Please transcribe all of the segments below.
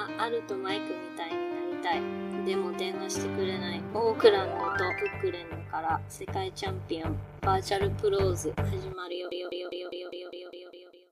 はアルとマイクみたいになりたい。でも電話してくれない。オークランドとブックレンドから世界チャンピオンバーチャルプローズ始まるよ。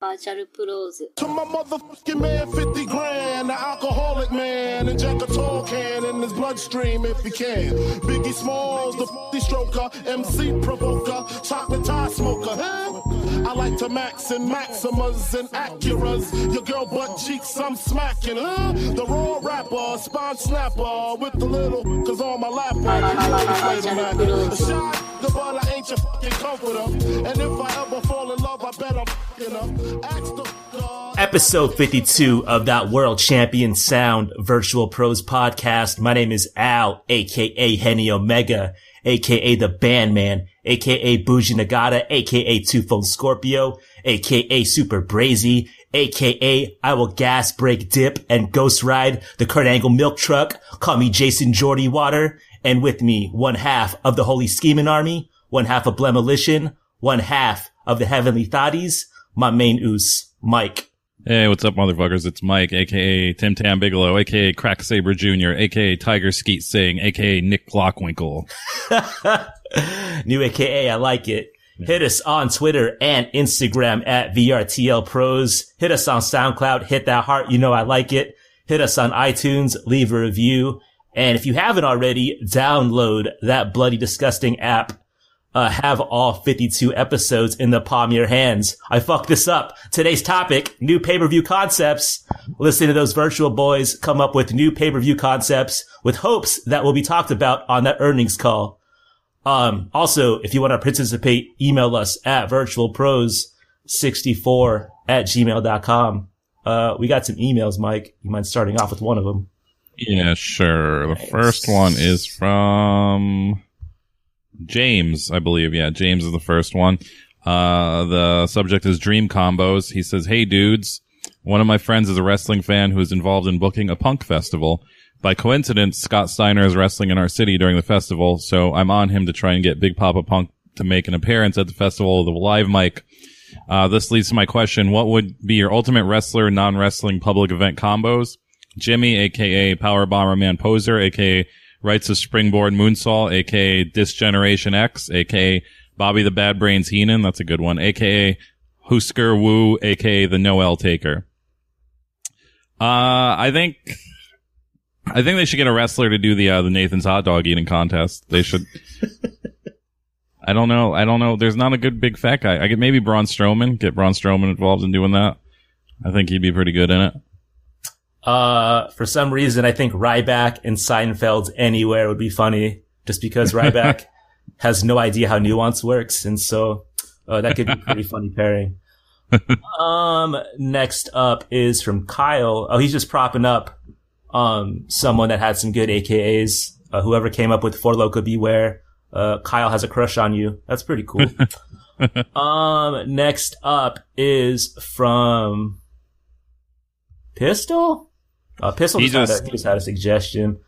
バーチャルプローズ。To my motherfucking man, 50 grand, the alcoholic man, inject a tall can in his bloodstream if he can. Biggie Smalls, the 50 stroker, MC provoker, chocolate tie smoker, huh? I like to max and Maximas and Acuras. Your girl butt cheeks, I'm smacking, huh? The raw rapper, spine snapper, with the little, cause on my lap, a shot, the but I ain't your fucking comforter. And if I ever fall in love, I bet I'm fucking up. Episode 52 of that World Champion Sound Virtual Pros podcast. My name is Al, aka Henny Omega, aka the Bandman, aka Bougie Nagata, aka Two Phone Scorpio, aka Super Brazy, aka I will gas, break, dip, and ghost ride the Kurt Angle milk truck. Call me Jason Jordy Water. And with me, one half of the Holy Schemin' Army, one half of Blemolition, one half of the Heavenly Thotties, my main oos, Mike. Hey, what's up, motherfuckers? It's Mike, a.k.a. Tim Tam Bigelow, a.k.a. Crack Saber Jr., a.k.a. Tiger Skeet Singh, a.k.a. Nick Glockwinkle. New a.k.a. I like it. Hit us on Twitter and Instagram at VRTL Pros. Hit us on SoundCloud. Hit that heart. You know I like it. Hit us on iTunes. Leave a review. And if you haven't already, download that bloody disgusting app. Have all 52 episodes in the palm of your hands. I fucked this up. Today's topic, new pay-per-view concepts. Listen to those virtual boys come up with new pay-per-view concepts with hopes that will be talked about on that earnings call. Also, if you want to participate, email us at virtualpros64@gmail.com. We got some emails, Mike. You mind starting off with one of them? Yeah, sure. The first one is from James, I believe. Yeah, James is the first one. The subject is dream combos. He says, "Hey dudes, one of my friends is a wrestling fan who is involved in booking a punk festival. By coincidence, Scott Steiner is wrestling in our city during the festival, so I'm on him to try and get Big Papa Punk to make an appearance at the festival with a live mic. This leads to my question. What would be your ultimate wrestler, non-wrestling public event combos? Jimmy, aka Power Bomber Man Poser, aka Rights of Springboard Moonsault, aka Dis Generation X, aka Bobby the Bad Brains Heenan, that's a good one, aka Husker Wu, aka the Noel Taker." I think they should get a wrestler to do the Nathan's hot dog eating contest. They should. I don't know. There's not a good big fat guy. I get maybe Braun Strowman. Get Braun Strowman involved in doing that. I think he'd be pretty good in it. For some reason, I think Ryback and Seinfeld's Anywhere would be funny, just because Ryback has no idea how nuance works, and so that could be a pretty funny pairing. Next up is from Kyle. Oh, he's just propping up someone that had some good AKAs. Whoever came up with Four Loko Beware. Kyle has a crush on you. That's pretty cool. Next up is from Pistol? Pistol just had a suggestion.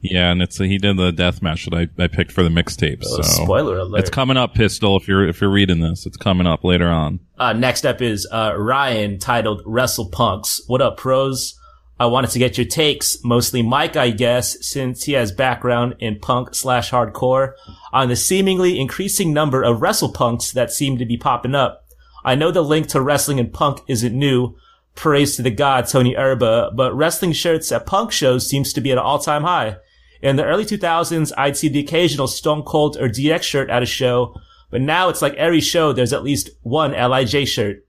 Yeah, and he did the death match that I picked for the mixtape. So spoiler alert. It's coming up, Pistol, if you're reading this. It's coming up later on. Next up is Ryan, titled Wrestle Punks. What up, pros? I wanted to get your takes, mostly Mike, I guess, since he has background in punk/hardcore, on the seemingly increasing number of wrestle punks that seem to be popping up. I know the link to wrestling and punk isn't new. Praise to the god, Tony Erba, but wrestling shirts at punk shows seems to be at an all-time high. In the early 2000s, I'd see the occasional Stone Cold or DX shirt at a show, but now it's like every show there's at least one LIJ shirt.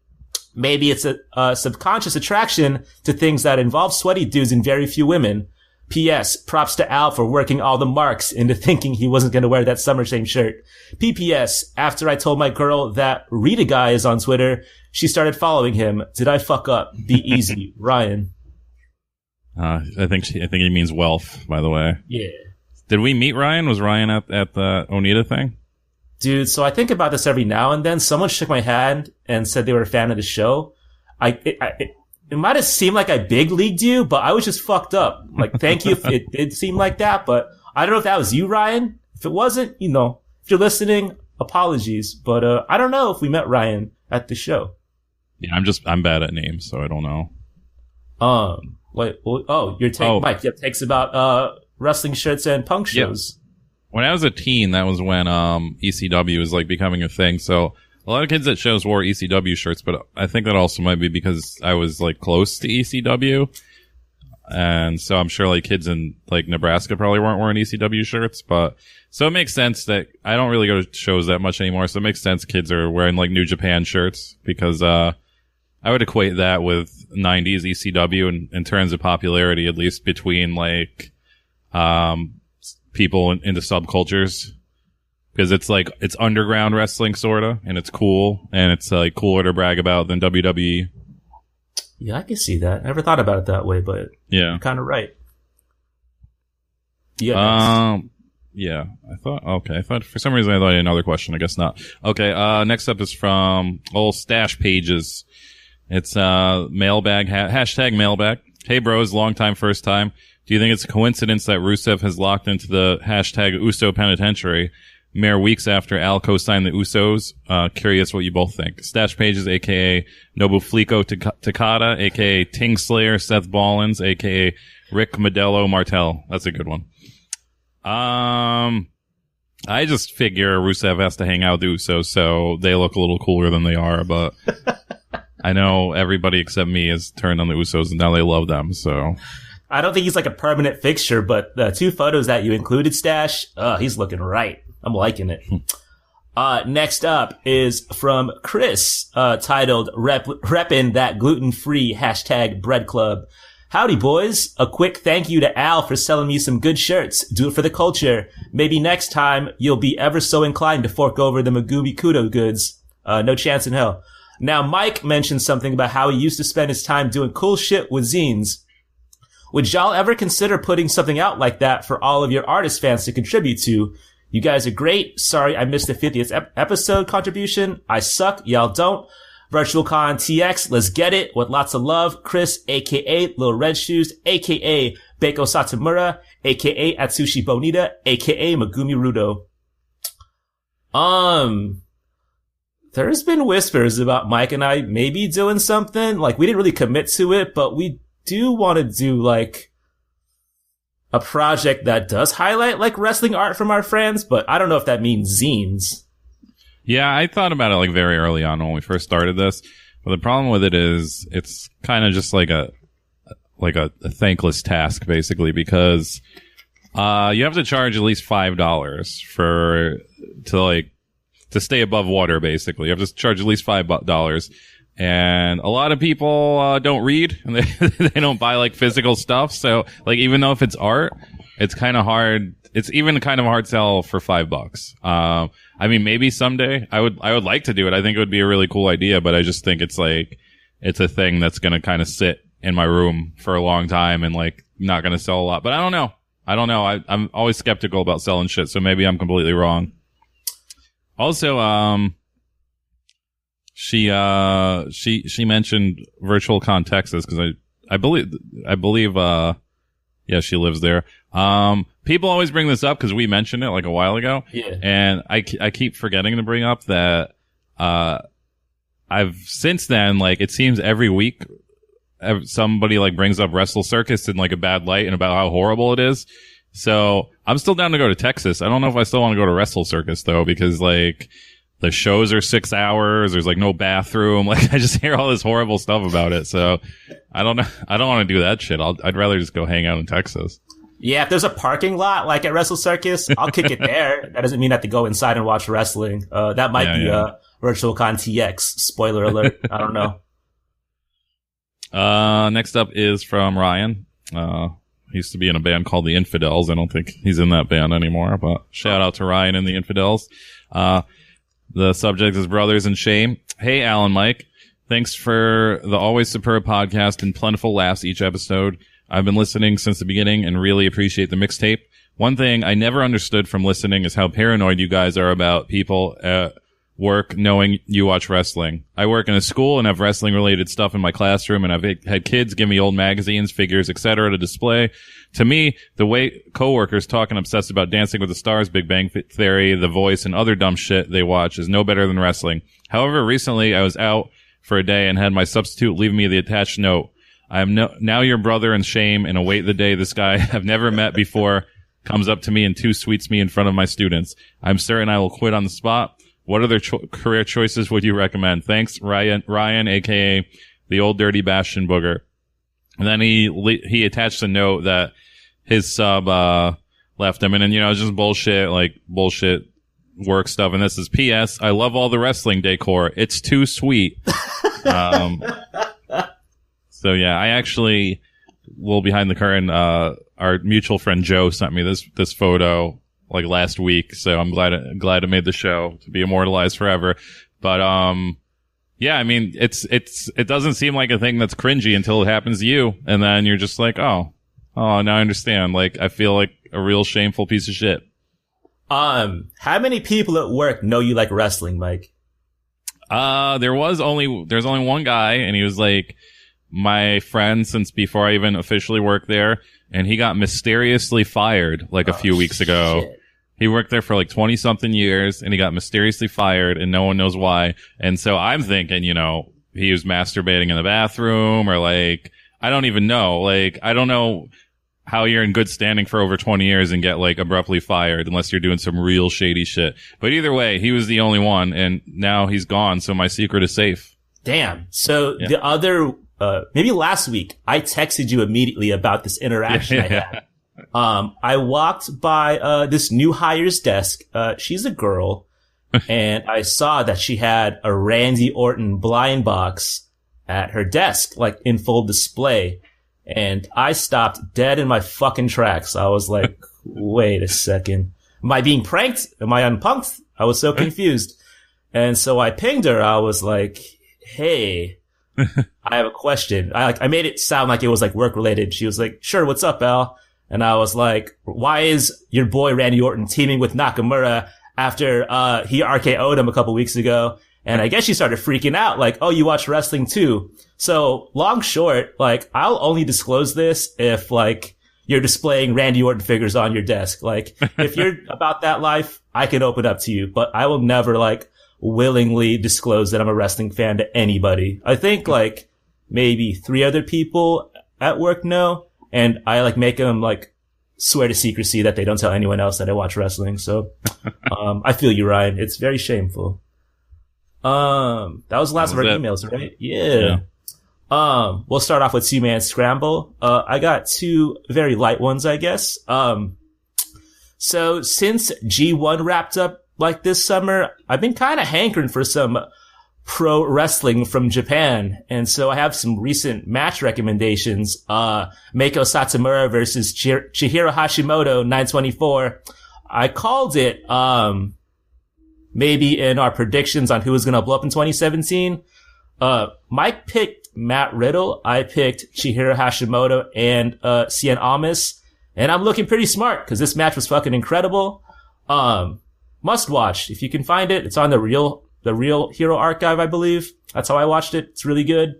Maybe it's a subconscious attraction to things that involve sweaty dudes and very few women. P.S. Props to Al for working all the marks into thinking he wasn't going to wear that Summer Shame shirt. P.P.S. After I told my girl that Rita Guy is on Twitter, she started following him. Did I fuck up? Be easy. Ryan. I think he means wealth, by the way. Yeah. Did we meet Ryan? Was Ryan at the Onita thing? Dude, so I think about this every now and then. Someone shook my hand and said they were a fan of the show. It might have seemed like I big leagued you, but I was just fucked up. Like, thank you if it did seem like that, but I don't know if that was you, Ryan. If it wasn't, if you're listening, apologies. But I don't know if we met Ryan at the show. Yeah, I'm bad at names, so I don't know. Wait, your take, Mike. Your takes about wrestling shirts and punk shows. When I was a teen, that was when ECW was like becoming a thing. So a lot of kids at shows wore ECW shirts, but I think that also might be because I was like close to ECW. And so I'm sure like kids in like Nebraska probably weren't wearing ECW shirts, but so it makes sense that I don't really go to shows that much anymore. So it makes sense kids are wearing like New Japan shirts because, I would equate that with 90s ECW in terms of popularity, at least between like, people into subcultures. Because it's underground wrestling sorta, and it's cool, and it's like cooler to brag about than WWE. Yeah, I can see that. I never thought about it that way, but yeah, you're kind of right. Yeah. Yeah. I thought for some reason I thought I had another question. I guess not. Okay. Next up is from old Stash Pages. It's mailbag hashtag mailbag. Hey bros, long time, first time. Do you think it's a coincidence that Rusev has locked into the hashtag Uso Penitentiary mere weeks after Al co-signed the Usos? Curious what you both think. Stash Pages, aka Nobuflico Takada, aka Ting Slayer Seth Rollins, aka Rick Modelo Martel. That's a good one. I just figure Rusev has to hang out with the Usos, so they look a little cooler than they are, but I know everybody except me has turned on the Usos and now they love them, so. I don't think he's like a permanent fixture, but the 2 photos that you included, Stash, he's looking right. I'm liking it. Next up is from Chris, titled Reppin' That Gluten-Free hashtag Bread Club. Howdy, boys. A quick thank you to Al for selling me some good shirts. Do it for the culture. Maybe next time you'll be ever so inclined to fork over the Magooby Kudo goods. No chance in hell. Now, Mike mentioned something about how he used to spend his time doing cool shit with zines. Would y'all ever consider putting something out like that for all of your artist fans to contribute to? You guys are great. Sorry I missed the 50th episode contribution. I suck. Y'all don't. VirtualCon TX, let's get it. With lots of love, Chris, aka Little Red Shoes, aka Beiko Satomura, aka Atsushi Bonita, aka Megumi Rudo. There's been whispers about Mike and I maybe doing something. Like, we didn't really commit to it, but we do want to do like a project that does highlight like wrestling art from our friends, but I don't know if that means zines. Yeah, I thought about it like very early on when we first started this, but the problem with it is it's kind of just like a thankless task basically, because you have to charge at least $5 to stay above water basically. You have to charge at least $5. And a lot of people don't read and they don't buy like physical stuff. So like even though if it's art, it's kind of hard. It's even kind of a hard sell for $5. I mean, maybe someday I would like to do it. I think it would be a really cool idea, but I just think it's a thing that's going to kind of sit in my room for a long time and like not going to sell a lot. But I don't know. I'm always skeptical about selling shit. So maybe I'm completely wrong. Also, she mentioned VirtualCon Texas because I believe yeah, she lives there. People always bring this up because we mentioned it like a while ago. Yeah. And I keep forgetting to bring up that, I've since then, like, it seems every week somebody like brings up Wrestle Circus in like a bad light and about how horrible it is. So I'm still down to go to Texas. I don't know if I still want to go to Wrestle Circus though, because like the shows are 6 hours. There's like no bathroom. Like I just hear all this horrible stuff about it. So I don't know. I don't want to do that shit. I'd rather just go hang out in Texas. Yeah, if there's a parking lot like at Wrestle Circus, I'll kick it there. That doesn't mean I have to go inside and watch wrestling. That might be VirtualCon TX. Spoiler alert. I don't know. Next up is from Ryan. He used to be in a band called the Infidels. I don't think he's in that band anymore, but shout out to Ryan and the Infidels. The subject is Brothers in Shame. Hey, Al and Mike. Thanks for the always superb podcast and plentiful laughs each episode. I've been listening since the beginning and really appreciate the mixtape. One thing I never understood from listening is how paranoid you guys are about people at work knowing you watch wrestling. I work in a school and have wrestling related stuff in my classroom, and I've had kids give me old magazines, figures, etc. to display. To me, the way coworkers talk and obsess about Dancing with the Stars, Big Bang Theory, The Voice, and other dumb shit they watch is no better than wrestling. However, recently I was out for a day and had my substitute leave me the attached note. I am now your brother in shame and await the day this guy I've never met before comes up to me and too sweets me in front of my students. I'm certain I will quit on the spot. What other career choices would you recommend? Thanks, Ryan, aka the old dirty Bastion booger. And then he attached a note that his sub left him, and then it's just bullshit work stuff. And this is P.S. I love all the wrestling decor. It's too sweet. So yeah, I actually, behind the curtain, our mutual friend Joe sent me this photo like last week. So I'm glad it made the show to be immortalized forever. But yeah, I mean, it doesn't seem like a thing that's cringy until it happens to you, and then you're just like, oh, now I understand. Like, I feel like a real shameful piece of shit. How many people at work know you like wrestling, Mike? There's only one guy, and he was like my friend since before I even officially worked there, and he got mysteriously fired like a few weeks ago. Shit. He worked there for like 20 something years, and he got mysteriously fired, and no one knows why. And so I'm thinking, he was masturbating in the bathroom, or like, I don't even know. Like, I don't know how you're in good standing for over 20 years and get like abruptly fired unless you're doing some real shady shit. But either way, he was the only one, and now he's gone. So my secret is safe. Damn. So the other, maybe last week, I texted you immediately about this interaction I had. I walked by, this new hire's desk. She's a girl, and I saw that she had a Randy Orton blind box at her desk, like in full display. And I stopped dead in my fucking tracks. I was like, wait a second. Am I being pranked? Am I unpunked? I was so confused. And so I pinged her. I was like, hey, I have a question. I made it sound like it was like work related. She was like, sure, what's up, Al? And I was like, why is your boy Randy Orton teaming with Nakamura after he RKO'd him a couple weeks ago? And I guess she started freaking out, like, oh, you watch wrestling too. So long short, like, I'll only disclose this if like you're displaying Randy Orton figures on your desk. Like, if you're about that life, I can open up to you, but I will never like willingly disclose that I'm a wrestling fan to anybody. I think like maybe 3 other people at work know. And I like make them like swear to secrecy that they don't tell anyone else that I watch wrestling. So, I feel you, Ryan. It's very shameful. That was the last of our emails, right? Yeah. We'll start off with 2-man scramble. I got 2 very light ones, I guess. So since G1 wrapped up like this summer, I've been kind of hankering for some pro wrestling from Japan. And so I have some recent match recommendations. Meiko Satomura versus Chihiro Hashimoto, 924. I called it, maybe in our predictions on who was going to blow up in 2017. Mike picked Matt Riddle. I picked Chihiro Hashimoto and, Cien Almas. And I'm looking pretty smart because this match was fucking incredible. Must watch. If you can find it, it's on the Real Hero Archive, I believe. That's how I watched it. It's really good.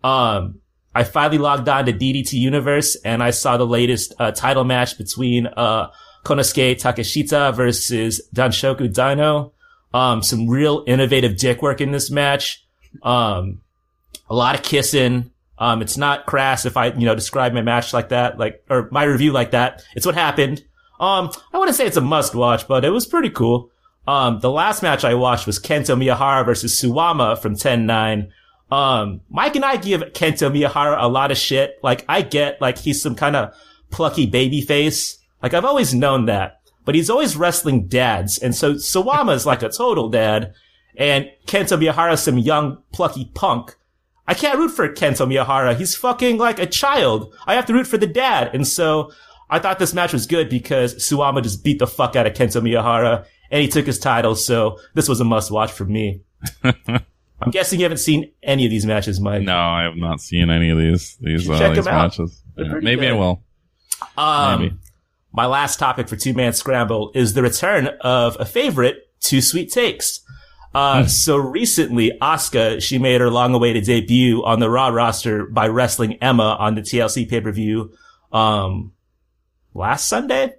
I finally logged on to DDT Universe and I saw the latest, title match between, Konosuke Takeshita versus Danshoku Dino. Some real innovative dick work in this match. A lot of kissing. It's not crass if I, describe my match like that, or my review like that. It's what happened. I wouldn't say it's a must watch, but it was pretty cool. The last match I watched was Kento Miyahara versus Suwama from 10-9. Mike and I give Kento Miyahara a lot of shit. Like, I get, like, he's some kind of plucky baby face. Like, I've always known that. But he's always wrestling dads. And so Suwama's like a total dad. And Kento Miyahara's some young, plucky punk. I can't root for Kento Miyahara. He's fucking like a child. I have to root for the dad. And so I thought this match was good because Suwama just beat the fuck out of Kento Miyahara. And he took his title. So this was a must watch for me. I'm guessing you haven't seen any of these matches, Mike. No, I have not seen any of these matches. Yeah, maybe I will. Maybe. My last topic for 2-man scramble is the return of a favorite, Two Sweet Takes. So recently, Asuka, she made her long-awaited debut on the Raw roster by wrestling Emma on the TLC pay-per-view, last Sunday.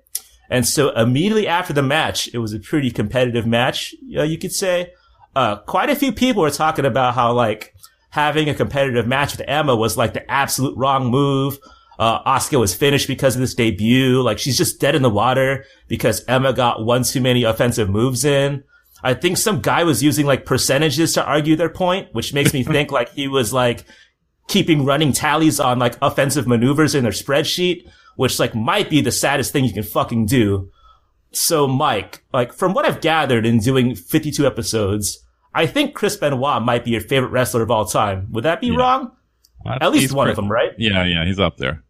And so immediately after the match, it was a pretty competitive match, you could say. Quite a few people were talking about how, like, having a competitive match with Emma was like the absolute wrong move. Asuka was finished because of this debut. Like, she's just dead in the water because Emma got one too many offensive moves in. I think some guy was using like percentages to argue their point, which makes me think like he was like keeping running tallies on like offensive maneuvers in their spreadsheet, which like might be the saddest thing you can fucking do. So Mike, like from what I've gathered in doing 52 episodes, I think Chris Benoit might be your favorite wrestler of all time. Would that be wrong? At least one of them, right? Yeah, he's up there.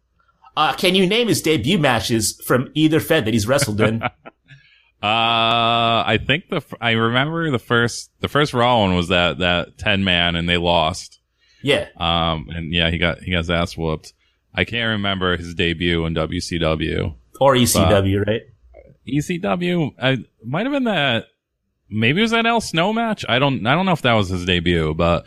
Can you name his debut matches from either Fed that he's wrestled in? I think I remember the first Raw one was that 10-man and they lost. Yeah. And yeah, he got his ass whooped. I can't remember his debut in WCW. Or ECW, right? ECW, might have been that, maybe it was that El Snow match. I don't know if that was his debut, but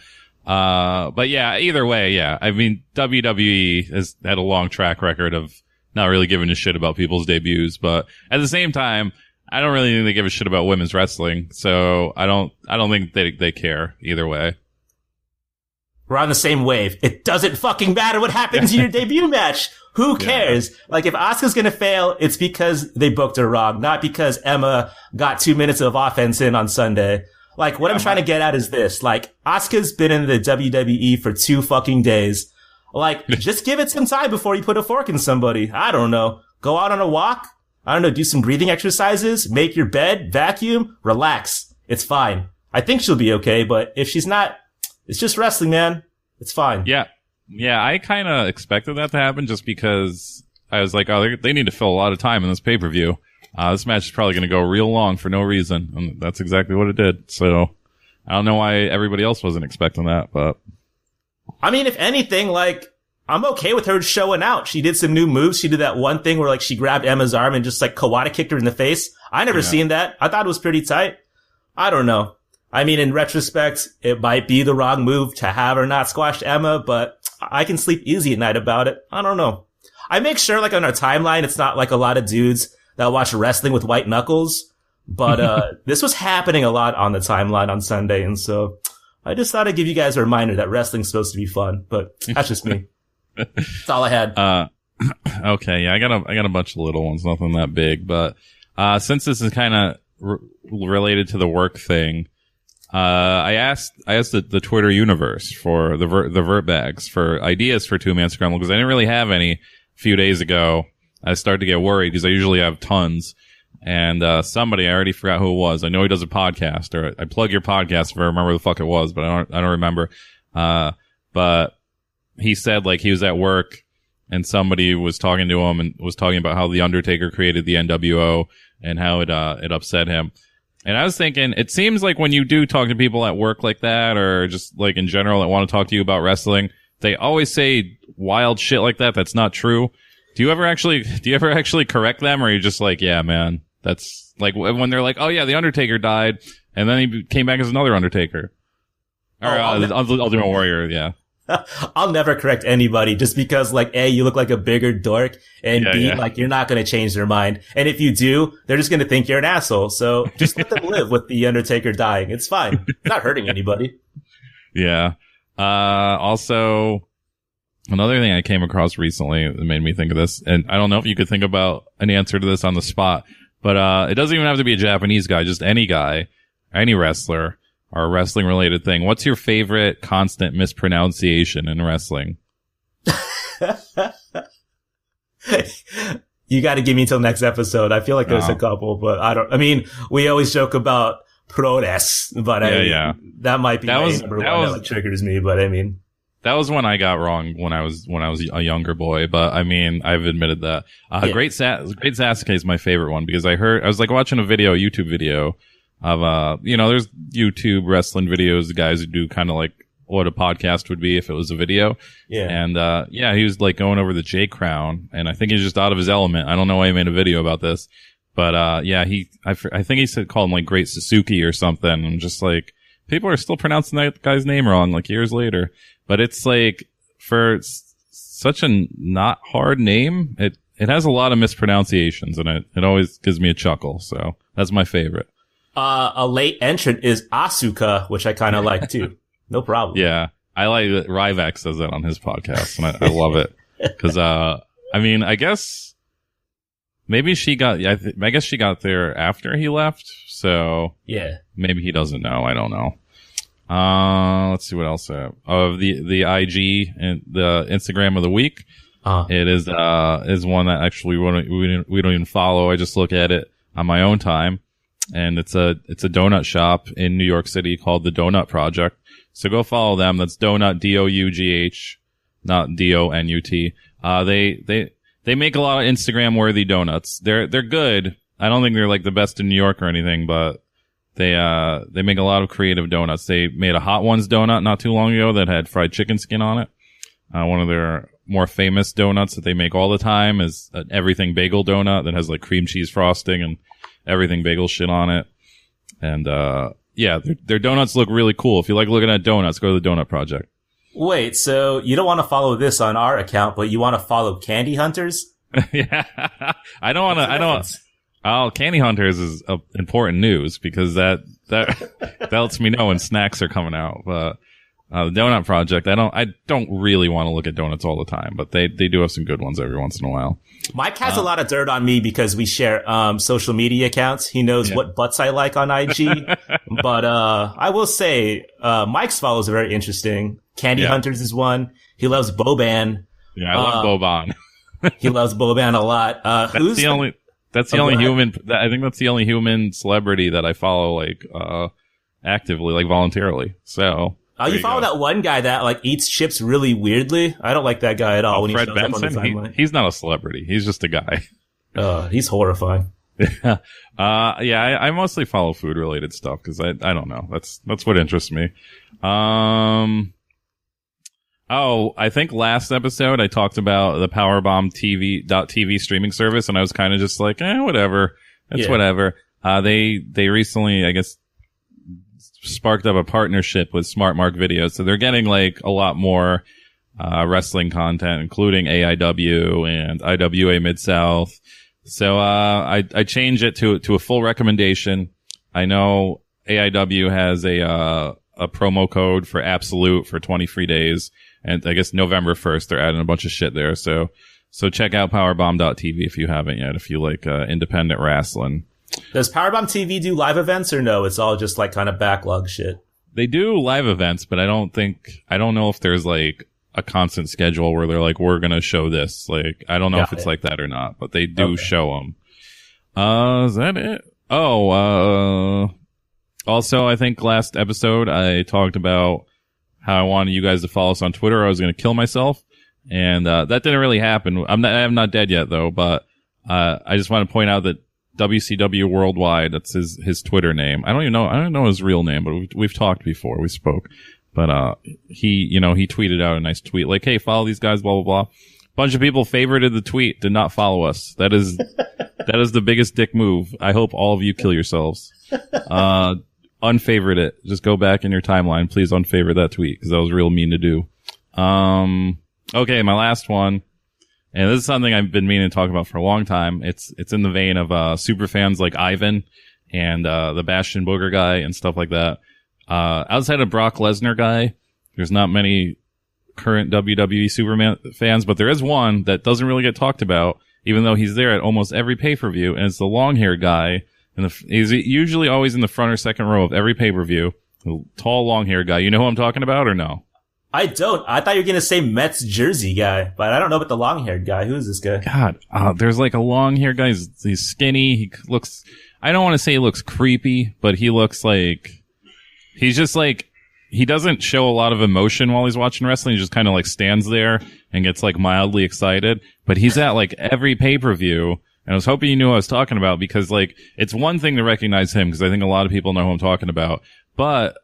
yeah, either way, yeah. I mean, WWE has had a long track record of not really giving a shit about people's debuts, but at the same time, I don't really think they give a shit about women's wrestling, so I don't think they care either way. We're on the same wave. It doesn't fucking matter what happens in your debut match. Who cares? Like, if Asuka's gonna fail, it's because they booked her wrong, not because Emma got 2 minutes of offense in on Sunday. Like, what I'm trying to get at is this. Like, Asuka's been in the WWE for 2 fucking days. Like, just give it some time before you put a fork in somebody. I don't know. Go out on a walk. I don't know. Do some breathing exercises. Make your bed. Vacuum. Relax. It's fine. I think she'll be okay, but if she's not, it's just wrestling, man. It's fine. Yeah. Yeah, I kind of expected that to happen just because I was like, oh, they need to fill a lot of time in this pay-per-view. This match is probably going to go real long for no reason. And that's exactly what it did. So I don't know why everybody else wasn't expecting that, but. I mean, if anything, like, I'm okay with her showing out. She did some new moves. She did that one thing where like she grabbed Emma's arm and just like Kawada kicked her in the face. I never seen that. I thought it was pretty tight. I don't know. I mean, in retrospect, it might be the wrong move to have her not squash Emma, but I can sleep easy at night about it. I don't know. I make sure like on our timeline, it's not like a lot of dudes that watch wrestling with white knuckles, but this was happening a lot on the timeline on Sunday, and so I just thought I'd give you guys a reminder that wrestling's supposed to be fun, but that's just me. That's all I had. Okay, yeah, I got a bunch of little ones, nothing that big, but since this is kind of related to the work thing, I asked the Twitter universe for the Vert bags for ideas for 2-man scramble because I didn't really have any a few days ago. I started to get worried because I usually have tons. And somebody, I already forgot who it was. I know he does a podcast, or I plug your podcast if I remember the fuck it was, but I don't remember. But he said like he was at work and somebody was talking to him and was talking about how the Undertaker created the NWO and how it upset him. And I was thinking, it seems like when you do talk to people at work like that, or just like in general that want to talk to you about wrestling, they always say wild shit like that. That's not true. Do you ever actually correct them, or are you just like, yeah, man, that's like when they're like, oh yeah, the Undertaker died, and then he came back as another Undertaker, or Ultimate Warrior, yeah. I'll never correct anybody just because like A, you look like a bigger dork, and B, like you're not going to change their mind. And if you do, they're just going to think you're an asshole. So just let them live with the Undertaker dying. It's fine. It's not hurting anybody. Yeah. Also, another thing I came across recently that made me think of this, and I don't know if you could think about an answer to this on the spot, but it doesn't even have to be a Japanese guy, just any guy, any wrestler, or a wrestling related thing. What's your favorite constant mispronunciation in wrestling? You got to give me until next episode. I feel like there's a couple, but I mean, we always joke about progress, but that might be number one that like triggers me, but I mean. That was one I got wrong when I was a younger boy, but I mean, I've admitted that. Great Sasuke is my favorite one because I was like watching a YouTube video of, there's YouTube wrestling videos, the guys who do kind of like what a podcast would be if it was a video. Yeah. And, he was like going over the J Crown, and I think he's just out of his element. I don't know why he made a video about this, but, I think he called him like Great Sasuke or something. I'm just like, people are still pronouncing that guy's name wrong like years later. But it's like, for such a not hard name, it has a lot of mispronunciations, and it always gives me a chuckle. So that's my favorite. A late entrant is Asuka, which I kind of like too. No problem. Yeah. I like that Ryvac says that on his podcast, and I love it. Because, I mean, I guess maybe she got, I guess she got there after he left, so Yeah. maybe he doesn't know. I don't know. Let's see what else. Of the IG and the Instagram of the week. It is one that actually we don't even follow. I just look at it on my own time. And it's a donut shop in New York City called the Donut Project. So go follow them. That's Donut, D-O-U-G-H, not D-O-N-U-T. They make a lot of Instagram worthy donuts. They're good. I don't think they're like the best in New York or anything, but they make a lot of creative donuts. They made a Hot Ones donut not too long ago that had fried chicken skin on it. One of their more famous donuts that they make all the time is an everything bagel donut that has like cream cheese frosting and everything bagel shit on it. And, yeah, their donuts look really cool. If you like looking at donuts, go to the Donut Project. Wait, so you don't want to follow this on our account, but you want to follow Candy Hunters? Yeah. Candy Hunters is important news because that lets me know when snacks are coming out. But, the Donut Project, I don't really want to look at donuts all the time, but they do have some good ones every once in a while. Mike has a lot of dirt on me because we share social media accounts. He knows what butts I like on IG. But I will say Mike's follows are very interesting. Candy Hunters is one. He loves Boban. Yeah, I love Boban. He loves Boban a lot. That's the only human. I think that's the only human celebrity that I follow like actively, like voluntarily. So. You follow that one guy that like eats chips really weirdly? I don't like that guy at all. When Fred he shows Benson? up on the timeline. He's not a celebrity. He's just a guy. He's horrifying. Yeah. I mostly follow food related stuff because I don't know. That's what interests me. I think last episode I talked about the Powerbomb TV streaming service and I was kind of just like, whatever. It's whatever. They recently, I guess, sparked up a partnership with Smart Mark Video. So they're getting like a lot more, wrestling content, including AIW and IWA Mid-South. So, I changed it to a full recommendation. I know AIW has a promo code for Absolute for 20 free days. And I guess November 1st, they're adding a bunch of shit there. So check out powerbomb.tv if you haven't yet, if you like, independent wrestling. Does Powerbomb TV do live events or no? It's all just like kind of backlog shit. They do live events, but I don't know if there's like a constant schedule where they're like, we're going to show this. Like, I don't know if it's like that or not, but they do show them. Is that it? Also, I think last episode I talked about how I wanted you guys to follow us on Twitter. I was going to kill myself. And, that didn't really happen. I'm not dead yet though, but, I just want to point out that WCW Worldwide, that's his Twitter name. I don't know his real name, but we've talked before. We spoke. But, he tweeted out a nice tweet like, hey, follow these guys, blah, blah, blah. Bunch of people favorited the tweet, did not follow us. That is the biggest dick move. I hope all of you kill yourselves. Unfavorite it. Just go back in your timeline. Please unfavorite that tweet because that was real mean to do. Okay, my last one. And this is something I've been meaning to talk about for a long time. It's in the vein of, super fans like Ivan and, the Bastion Booger guy and stuff like that. Outside of Brock Lesnar guy, there's not many current WWE Superman fans, but there is one that doesn't really get talked about, even though he's there at almost every pay-per-view, and it's the long-haired guy. And he's usually always in the front or second row of every pay-per-view. The tall, long-haired guy. You know who I'm talking about or no? I don't. I thought you were going to say Mets jersey guy, but I don't know about the long-haired guy. Who is this guy? God, there's like a long-haired guy. He's skinny. He looks, I don't want to say he looks creepy, but he looks like, he's just like, he doesn't show a lot of emotion while he's watching wrestling. He just kind of like stands there and gets like mildly excited, but he's at like every pay-per-view. And I was hoping you knew what I was talking about because like, it's one thing to recognize him because I think a lot of people know who I'm talking about, but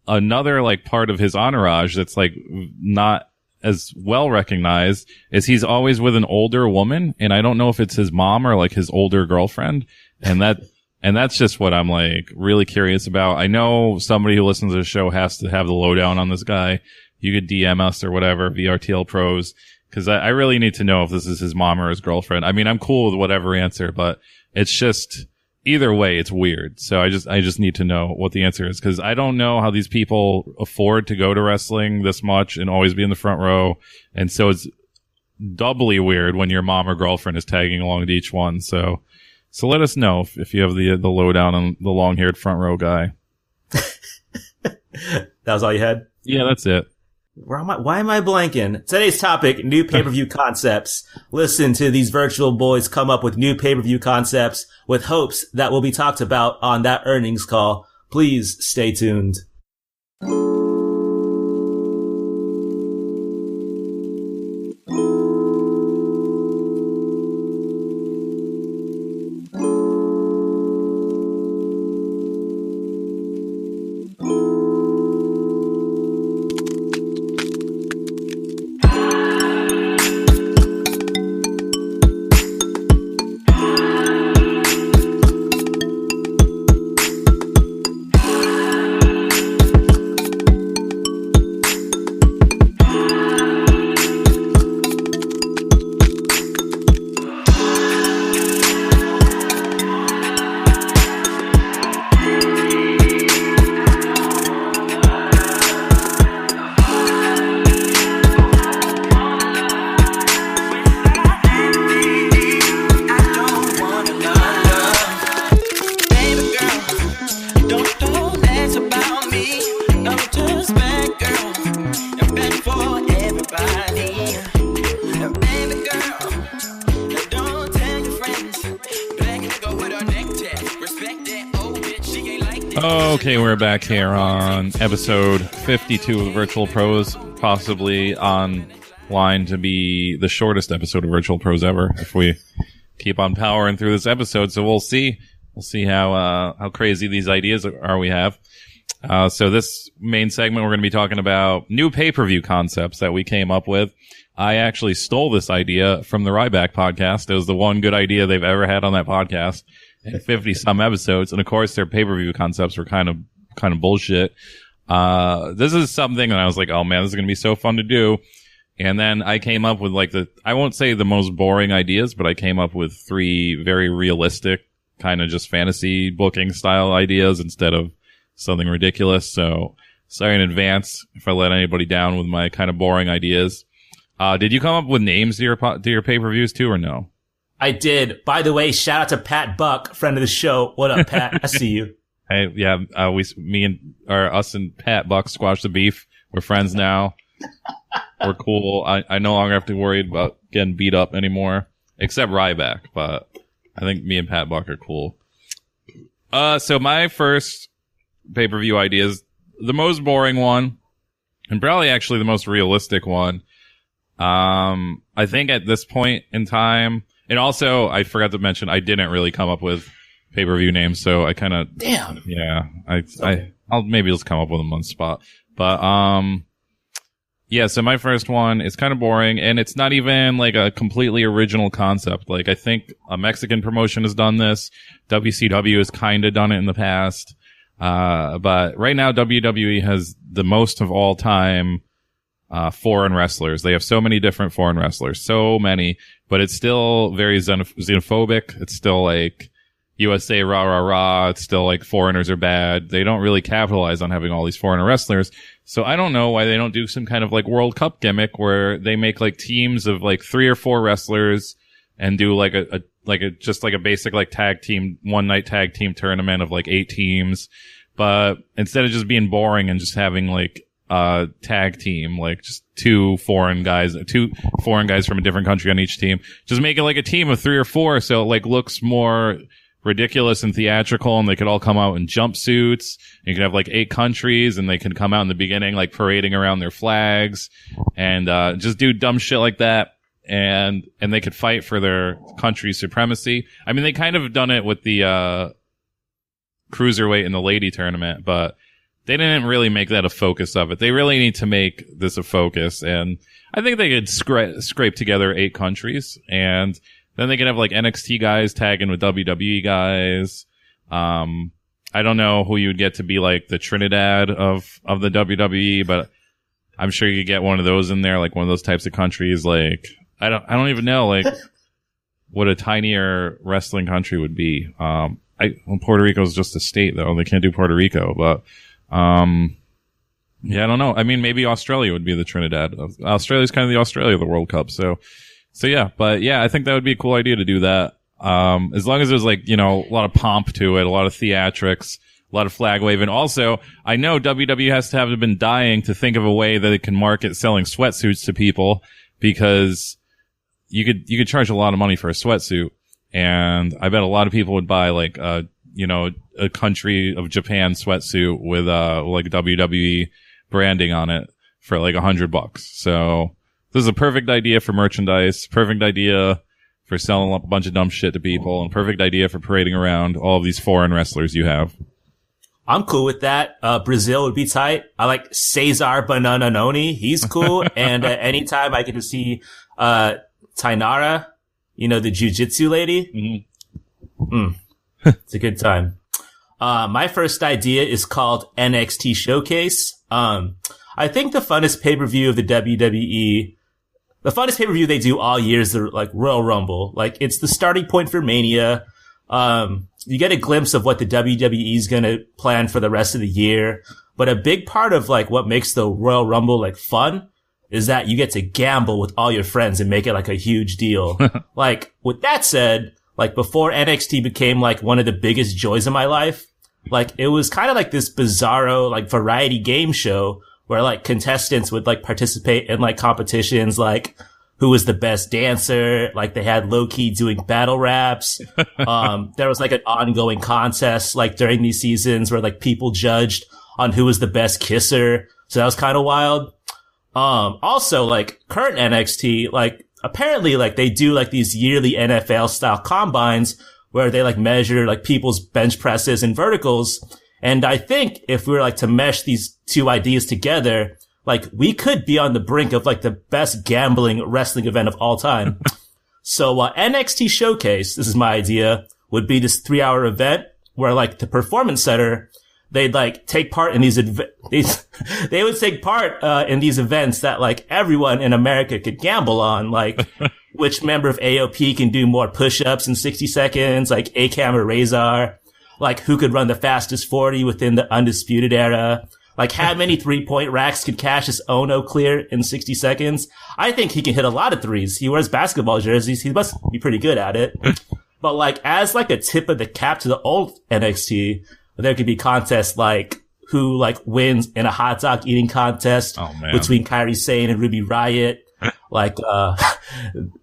another like part of his entourage that's like not as well recognized is he's always with an older woman. And I don't know if it's his mom or like his older girlfriend. And that's just what I'm like really curious about. I know somebody who listens to the show has to have the lowdown on this guy. You could DM us or whatever, VRTL Pros, because I really need to know if this is his mom or his girlfriend. I mean, I'm cool with whatever answer, but it's either way, it's weird. So I just need to know what the answer is, because I don't know how these people afford to go to wrestling this much and always be in the front row. And so it's doubly weird when your mom or girlfriend is tagging along to each one. So let us know if you have the lowdown on the long-haired front row guy. That was all you had? Yeah, that's it. Why am I blanking? Today's topic, new pay-per-view concepts. Listen to these virtual boys come up with new pay-per-view concepts with hopes that will be talked about on that earnings call. Please stay tuned. Okay, we're back here on episode 52 of Virtual Pros, possibly on line to be the shortest episode of Virtual Pros ever if we keep on powering through this episode. So we'll see. We'll see how crazy these ideas are we have. So this main segment, we're going to be talking about new pay-per-view concepts that we came up with. I actually stole this idea from the Ryback podcast. It was the one good idea they've ever had on that podcast. 50 some episodes, and of course their pay-per-view concepts were kind of bullshit. This is something that I was like, oh man, this is gonna be so fun to do. And then I came up with I won't say the most boring ideas, but I came up with 3 very realistic kind of just fantasy booking style ideas instead of something ridiculous. So sorry in advance if I let anybody down with my kind of boring ideas. Did you come up with names to your pay-per-views too, or no? I did. By the way, shout out to Pat Buck, friend of the show. What up, Pat? I see you. Hey, yeah, us and Pat Buck squashed the beef. We're friends now. We're cool. I no longer have to worry about getting beat up anymore, except Ryback, but I think me and Pat Buck are cool. So my first pay-per-view idea is the most boring one, and probably actually the most realistic one. I think at this point in time, and also, I forgot to mention, I didn't really come up with pay-per-view names, so I kind of... Damn! Yeah, I'll maybe just come up with them on the spot. But, yeah, so my first one is kind of boring, and it's not even, like, a completely original concept. Like, I think a Mexican promotion has done this. WCW has kind of done it in the past. But right now, WWE has the most of all time foreign wrestlers. They have so many different foreign wrestlers, so many, but it's still very xenophobic. It's still like USA rah rah rah. It's still like foreigners are bad. They don't really capitalize on having all these foreign wrestlers. So I don't know why they don't do some kind of like World Cup gimmick where they make like teams of like 3 or 4 wrestlers and do like a basic like tag team, one night tag team tournament of like 8 teams. But instead of just being boring and just having like tag team, like just 2 foreign guys from a different country on each team, just make it like a team of 3 or 4 so it like looks more ridiculous and theatrical, and they could all come out in jumpsuits. You could have like 8 countries, and they could come out in the beginning like parading around their flags and just do dumb shit like that, and they could fight for their country's supremacy. I mean, they kind of done it with the cruiserweight in the lady tournament, but they didn't really make that a focus of it. They really need to make this a focus, and I think they could scrape together 8 countries, and then they could have like NXT guys tagging with WWE guys. I don't know who you would get to be like the Trinidad of the WWE, but I'm sure you could get one of those in there, like one of those types of countries. Like I don't even know like what a tinier wrestling country would be. Puerto Rico is just a state though. They can't do Puerto Rico, but, yeah, I don't know. I mean, maybe Australia would be the Trinidad. Australia's kind of the Australia of the World Cup. So yeah, but yeah, I think that would be a cool idea to do that. As long as there's like, a lot of pomp to it, a lot of theatrics, a lot of flag waving. Also, I know WWE has to have been dying to think of a way that it can market selling sweatsuits to people, because you could charge a lot of money for a sweatsuit. And I bet a lot of people would buy like, a country of Japan sweatsuit with, like WWE branding on it for like $100. So this is a perfect idea for merchandise, perfect idea for selling a bunch of dumb shit to people, and perfect idea for parading around all of these foreign wrestlers you have. I'm cool with that. Brazil would be tight. I like Cesar Banana Noni. He's cool. And anytime I get to see Tainara, the jiu-jitsu lady. It's a good time. My first idea is called NXT Showcase. I think the funnest pay-per-view of the WWE, the funnest pay-per-view they do all year is the like Royal Rumble. Like, it's the starting point for Mania. You get a glimpse of what the WWE is gonna plan for the rest of the year. But a big part of like what makes the Royal Rumble like fun is that you get to gamble with all your friends and make it like a huge deal. Like, with that said, like before NXT became like one of the biggest joys of my life, like it was kind of like this bizarro like variety game show where like contestants would like participate in like competitions like who was the best dancer. Like they had low-key doing battle raps. There was like an ongoing contest like during these seasons where like people judged on who was the best kisser. So that was kind of wild. Also like current NXT, like apparently like they do like these yearly NFL style combines where they like measure like people's bench presses and verticals. And I think if we were like to mesh these two ideas together, like we could be on the brink of like the best gambling wrestling event of all time. So, NXT Showcase, this is my idea, would be this 3-hour event where like the Performance Center, they'd like take part in these they would take part, in these events that like everyone in America could gamble on, like which member of AOP can do more push-ups in 60 seconds, like Akam or Razor, like who could run the fastest 40 within the Undisputed Era, like how many 3-point racks could Cassius Ohno clear in 60 seconds. I think he can hit a lot of threes. He wears basketball jerseys. He must be pretty good at it. But like as like a tip of the cap to the old NXT, there could be contests like who like wins in a hot dog eating contest between Kairi Sane and Ruby Riott. Like,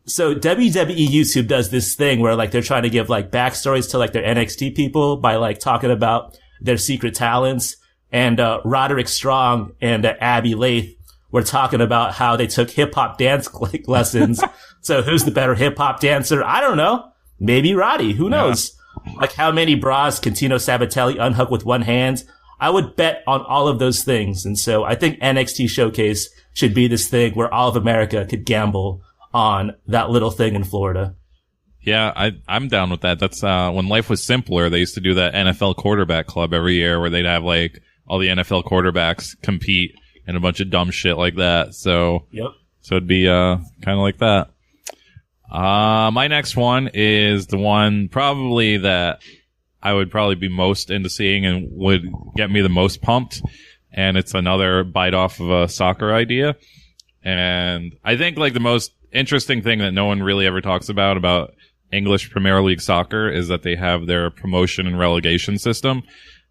so WWE YouTube does this thing where like they're trying to give like backstories to like their NXT people by like talking about their secret talents. And, Roderick Strong and Abby Lath were talking about how they took hip hop dance lessons. So who's the better hip hop dancer? I don't know. Maybe Roddy. Who knows? Yeah. Like how many bras can Tino Sabatelli unhook with one hand? I would bet on all of those things. And so I think NXT Showcase should be this thing where all of America could gamble on that little thing in Florida. Yeah, I'm down with that. That's, when life was simpler, they used to do that NFL quarterback club every year where they'd have like all the NFL quarterbacks compete and a bunch of dumb shit like that. So, So it'd be, kind of like that. My next one is the one probably that I would probably be most into seeing and would get me the most pumped. And it's another bite off of a soccer idea. And I think like the most interesting thing that no one really ever talks about English Premier League soccer is that they have their promotion and relegation system.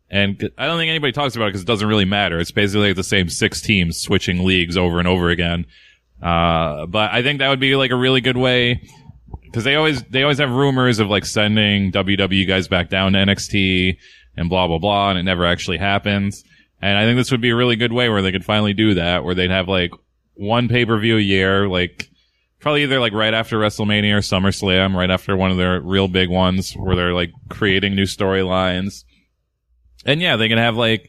And I don't think anybody talks about it because it doesn't really matter. It's basically like the same 6 teams switching leagues over and over again. But I think that would be like a really good way because they always have rumors of like sending WWE guys back down to NXT and blah, blah, blah. And it never actually happens. And I think this would be a really good way where they could finally do that, where they'd have like one pay-per-view a year, like probably either like right after WrestleMania or SummerSlam, right after one of their real big ones where they're like creating new storylines. And yeah, they can have like,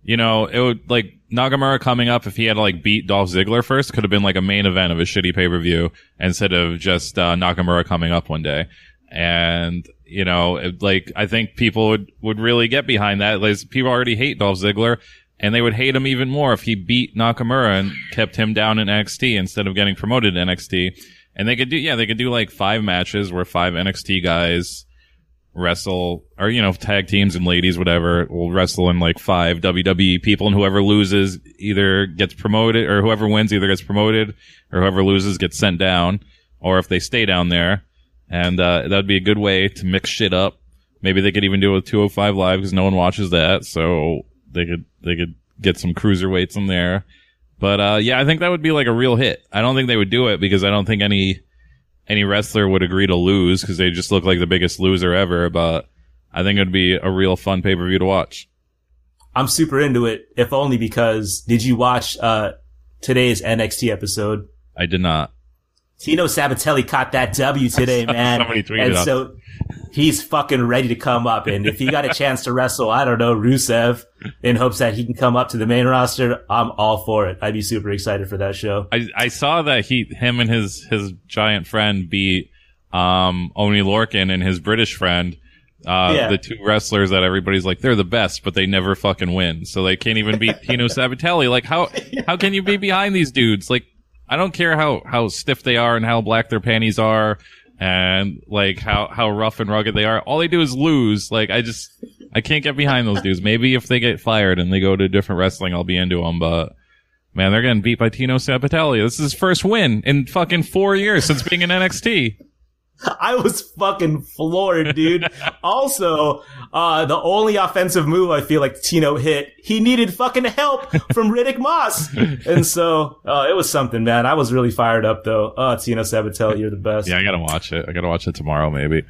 it would like Nakamura coming up if he had to like beat Dolph Ziggler first could have been like a main event of a shitty pay-per-view instead of just, Nakamura coming up one day. And, like I think people would really get behind that. Like, people already hate Dolph Ziggler and they would hate him even more if he beat Nakamura and kept him down in NXT instead of getting promoted to NXT. And they could do like 5 matches where 5 NXT guys wrestle, or, you know, tag teams and ladies, whatever, will wrestle in like 5 WWE people, and whoever loses either gets promoted, or whoever wins either gets promoted, or whoever loses gets sent down, or if they stay down there. And that'd be a good way to mix shit up. Maybe they could even do it with 205 Live, because no one watches that, so they could get some cruiserweights in there. But yeah, I think that would be like a real hit. I don't think they would do it because I don't think any wrestler would agree to lose, because they just look like the biggest loser ever. But I think it'd be a real fun pay-per-view to watch. I'm super into it, if only because, did you watch today's NXT episode? I did not. Tino Sabatelli caught that W today, man. Somebody tweeted and so he's fucking ready to come up. And if he got a chance to wrestle, I don't know, Rusev, in hopes that he can come up to the main roster, I'm all for it. I'd be super excited for that show. I saw that him and his giant friend beat Oni Lorcan and his British friend, the two wrestlers that everybody's like, they're the best, but they never fucking win. So they can't even beat Tino Sabatelli. Like, how can you be behind these dudes? Like, I don't care how stiff they are and how black their panties are and like how rough and rugged they are. All they do is lose. Like, I can't get behind those dudes. Maybe if they get fired and they go to different wrestling, I'll be into them. But man, they're getting beat by Tino Sabatelli. This is his first win in fucking 4 years since being in NXT. I was fucking floored, dude. Also, the only offensive move I feel like Tino hit, he needed fucking help from Riddick Moss. And so, it was something, man. I was really fired up, though. Tino Sabatelli, you're the best. Yeah, I gotta watch it. I gotta watch it tomorrow, maybe.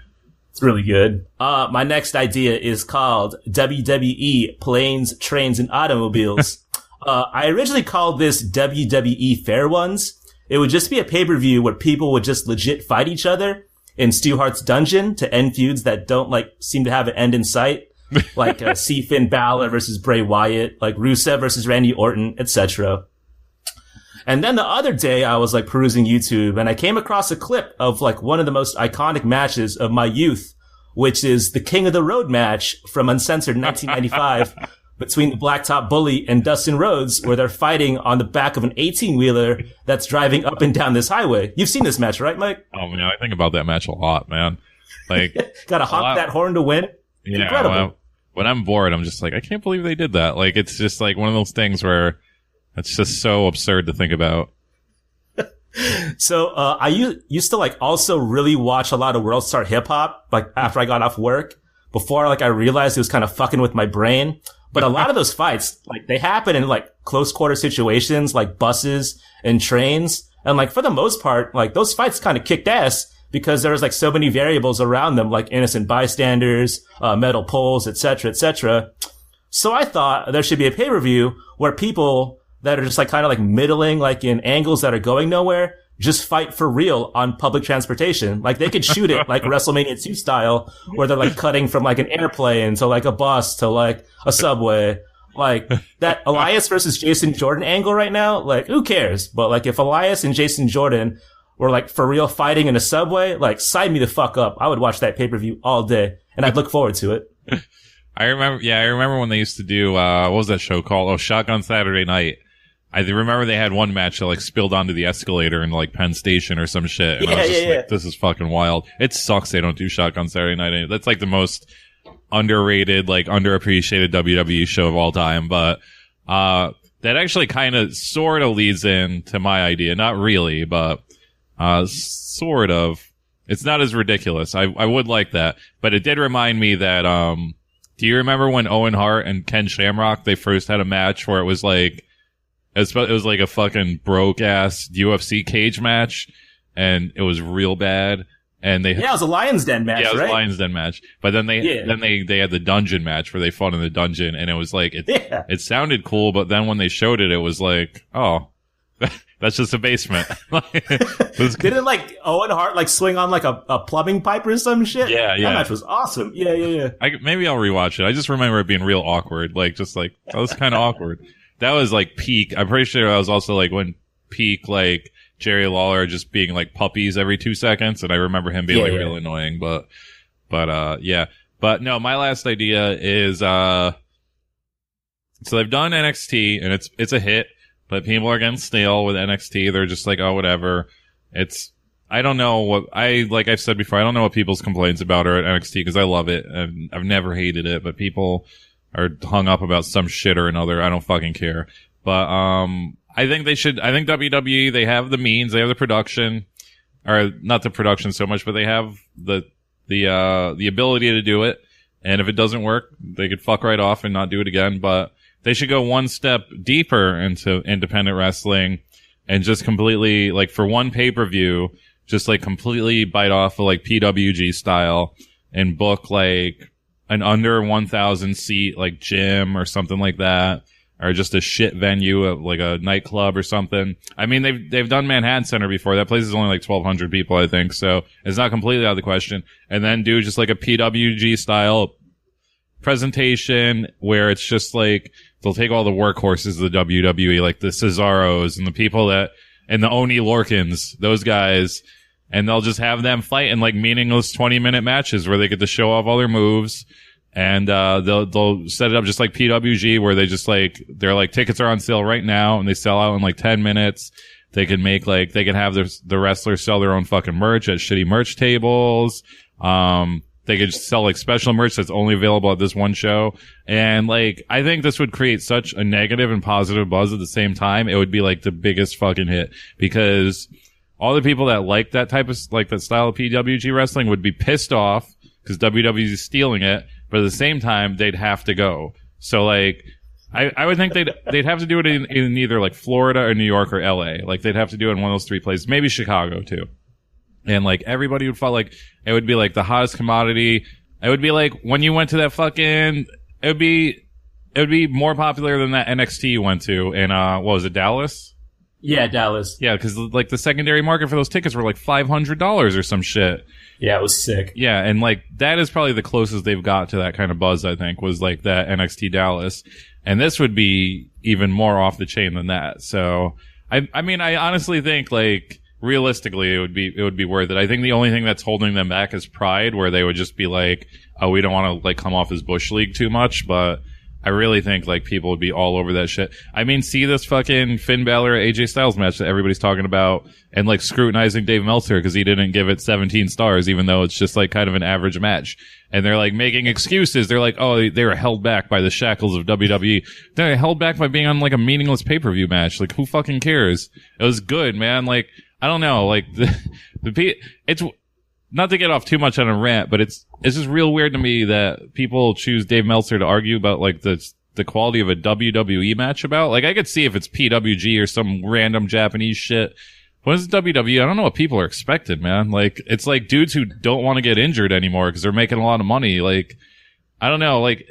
It's really good. My next idea is called WWE Planes, Trains, and Automobiles. I originally called this WWE Fair Ones. It would just be a pay-per-view where people would just legit fight each other in Stu Hart's dungeon to end feuds that don't seem to have an end in sight, like Finn Balor versus Bray Wyatt, like Rusev versus Randy Orton, etc. And then the other day I was perusing YouTube and I came across a clip of one of the most iconic matches of my youth, which is the King of the Road match from Uncensored 1995 between the Blacktop Bully and Dustin Rhodes, where they're fighting on the back of an 18-wheeler that's driving up and down this highway. You've seen this match, right, Mike? Oh, man, I think about that match a lot, man. Gotta honk that horn to win. Yeah, incredible. When I'm bored, I'm just I can't believe they did that. It's just one of those things where it's just so absurd to think about. So, I used to also really watch a lot of World Star Hip Hop, after I got off work, before I realized it was kind of fucking with my brain. But a lot of those fights, they happen in close quarter situations, like buses and trains. And for the most part, those fights kind of kicked ass because there was so many variables around them, like innocent bystanders, metal poles, etc., etc. So I thought there should be a pay-per-view where people that are just kind of middling, in angles that are going nowhere, just fight for real on public transportation. They could shoot it WrestleMania 2 style, where they're cutting from an airplane to a bus to a subway. That Elias versus Jason Jordan angle right now, who cares? But if Elias and Jason Jordan were for real fighting in a subway, sign me the fuck up. I would watch that pay-per-view all day and I'd look forward to it. I remember when they used to do, what was that show called? Oh, Shotgun Saturday Night. I remember they had one match that spilled onto the escalator in Penn Station or some shit. And I was just this is fucking wild. It sucks they don't do Shotgun Saturday Night. That's the most underrated, underappreciated WWE show of all time. But, that actually kind of sort of leads into my idea. Not really, but, sort of. It's not as ridiculous. I would like that. But it did remind me that, do you remember when Owen Hart and Ken Shamrock, they first had a match where it was it was a fucking broke ass UFC cage match, and it was real bad. And it was a Lion's Den match, yeah, it was right? a Lion's Den match. But then they had the dungeon match where they fought in the dungeon, and it was it sounded cool, but then when they showed it, it was oh, that's just a basement. Didn't Owen Hart swing on a plumbing pipe or some shit? Yeah. That match was awesome. Yeah. Maybe I'll rewatch it. I just remember it being real awkward. That was kind of awkward. That was peak. I'm pretty sure that was also when peak Jerry Lawler just being puppies every 2 seconds, and I remember him being real annoying. But yeah. But no, my last idea is so they've done NXT and it's a hit, but people are getting stale with NXT. They're just oh whatever. It's I don't know like I've said before, I don't know what people's complaints about are at NXT because I love it. I've never hated it, but people are hung up about some shit or another. I don't fucking care. But, I think WWE, they have the means, they have the production, or not the production so much, but they have the ability to do it. And if it doesn't work, they could fuck right off and not do it again. But they should go one step deeper into independent wrestling and just completely, like, for one pay-per-view, just like completely bite off of like PWG style and book like an under 1,000 seat like gym or something like that, or just a shit venue of like a nightclub or something. I mean, they've done Manhattan Center before. That place is only like 1,200 people, I think. So it's not completely out of the question. And then do just like a PWG style presentation where it's just like they'll take all the workhorses of the WWE, like the Cesaros and the people and the Oni Lorcans, those guys, and they'll just have them fight in like meaningless 20-minute matches where they get to show off all their moves. And, they'll set it up just like PWG where they're like tickets are on sale right now and they sell out in like 10 minutes. They can have the wrestlers sell their own fucking merch at shitty merch tables. They could just sell like special merch that's only available at this one show. And like, I think this would create such a negative and positive buzz at the same time. It would be like the biggest fucking hit because all the people that like that type of, like that style of PWG wrestling would be pissed off because WWE is stealing it. But at the same time, they'd have to go. So like, I would think they'd have to do it in either like Florida or New York or LA. Like they'd have to do it in one of those three places. Maybe Chicago too. And like everybody would follow, like, it would be like the hottest commodity. It would be like when you went to that fucking, it would be more popular than that NXT you went to in, what was it, Dallas? Yeah, Dallas. Yeah, because like the secondary market for those tickets were like $500 or some shit. Yeah, it was sick. Yeah, and like that is probably the closest they've got to that kind of buzz, I think, was like that NXT Dallas. And this would be even more off the chain than that. So I mean, I honestly think like realistically it would be worth it. I think the only thing that's holding them back is pride, where they would just be like, oh, we don't want to like come off as Bush League too much, but I really think like people would be all over that shit. I mean, see this fucking Finn Balor AJ Styles match that everybody's talking about and like scrutinizing Dave Meltzer because he didn't give it 17 stars, even though it's just like kind of an average match. And they're like making excuses. They're like, oh, they were held back by the shackles of WWE. They're held back by being on like a meaningless pay-per-view match. Like, who fucking cares? It was good, man. Like, I don't know. Like it's not to get off too much on a rant, but it's just real weird to me that people choose Dave Meltzer to argue about like the quality of a WWE match about. Like, I could see if it's PWG or some random Japanese shit. When it's WWE, I don't know what people are expected, man. Like, it's like dudes who don't want to get injured anymore because they're making a lot of money. Like, I don't know. Like,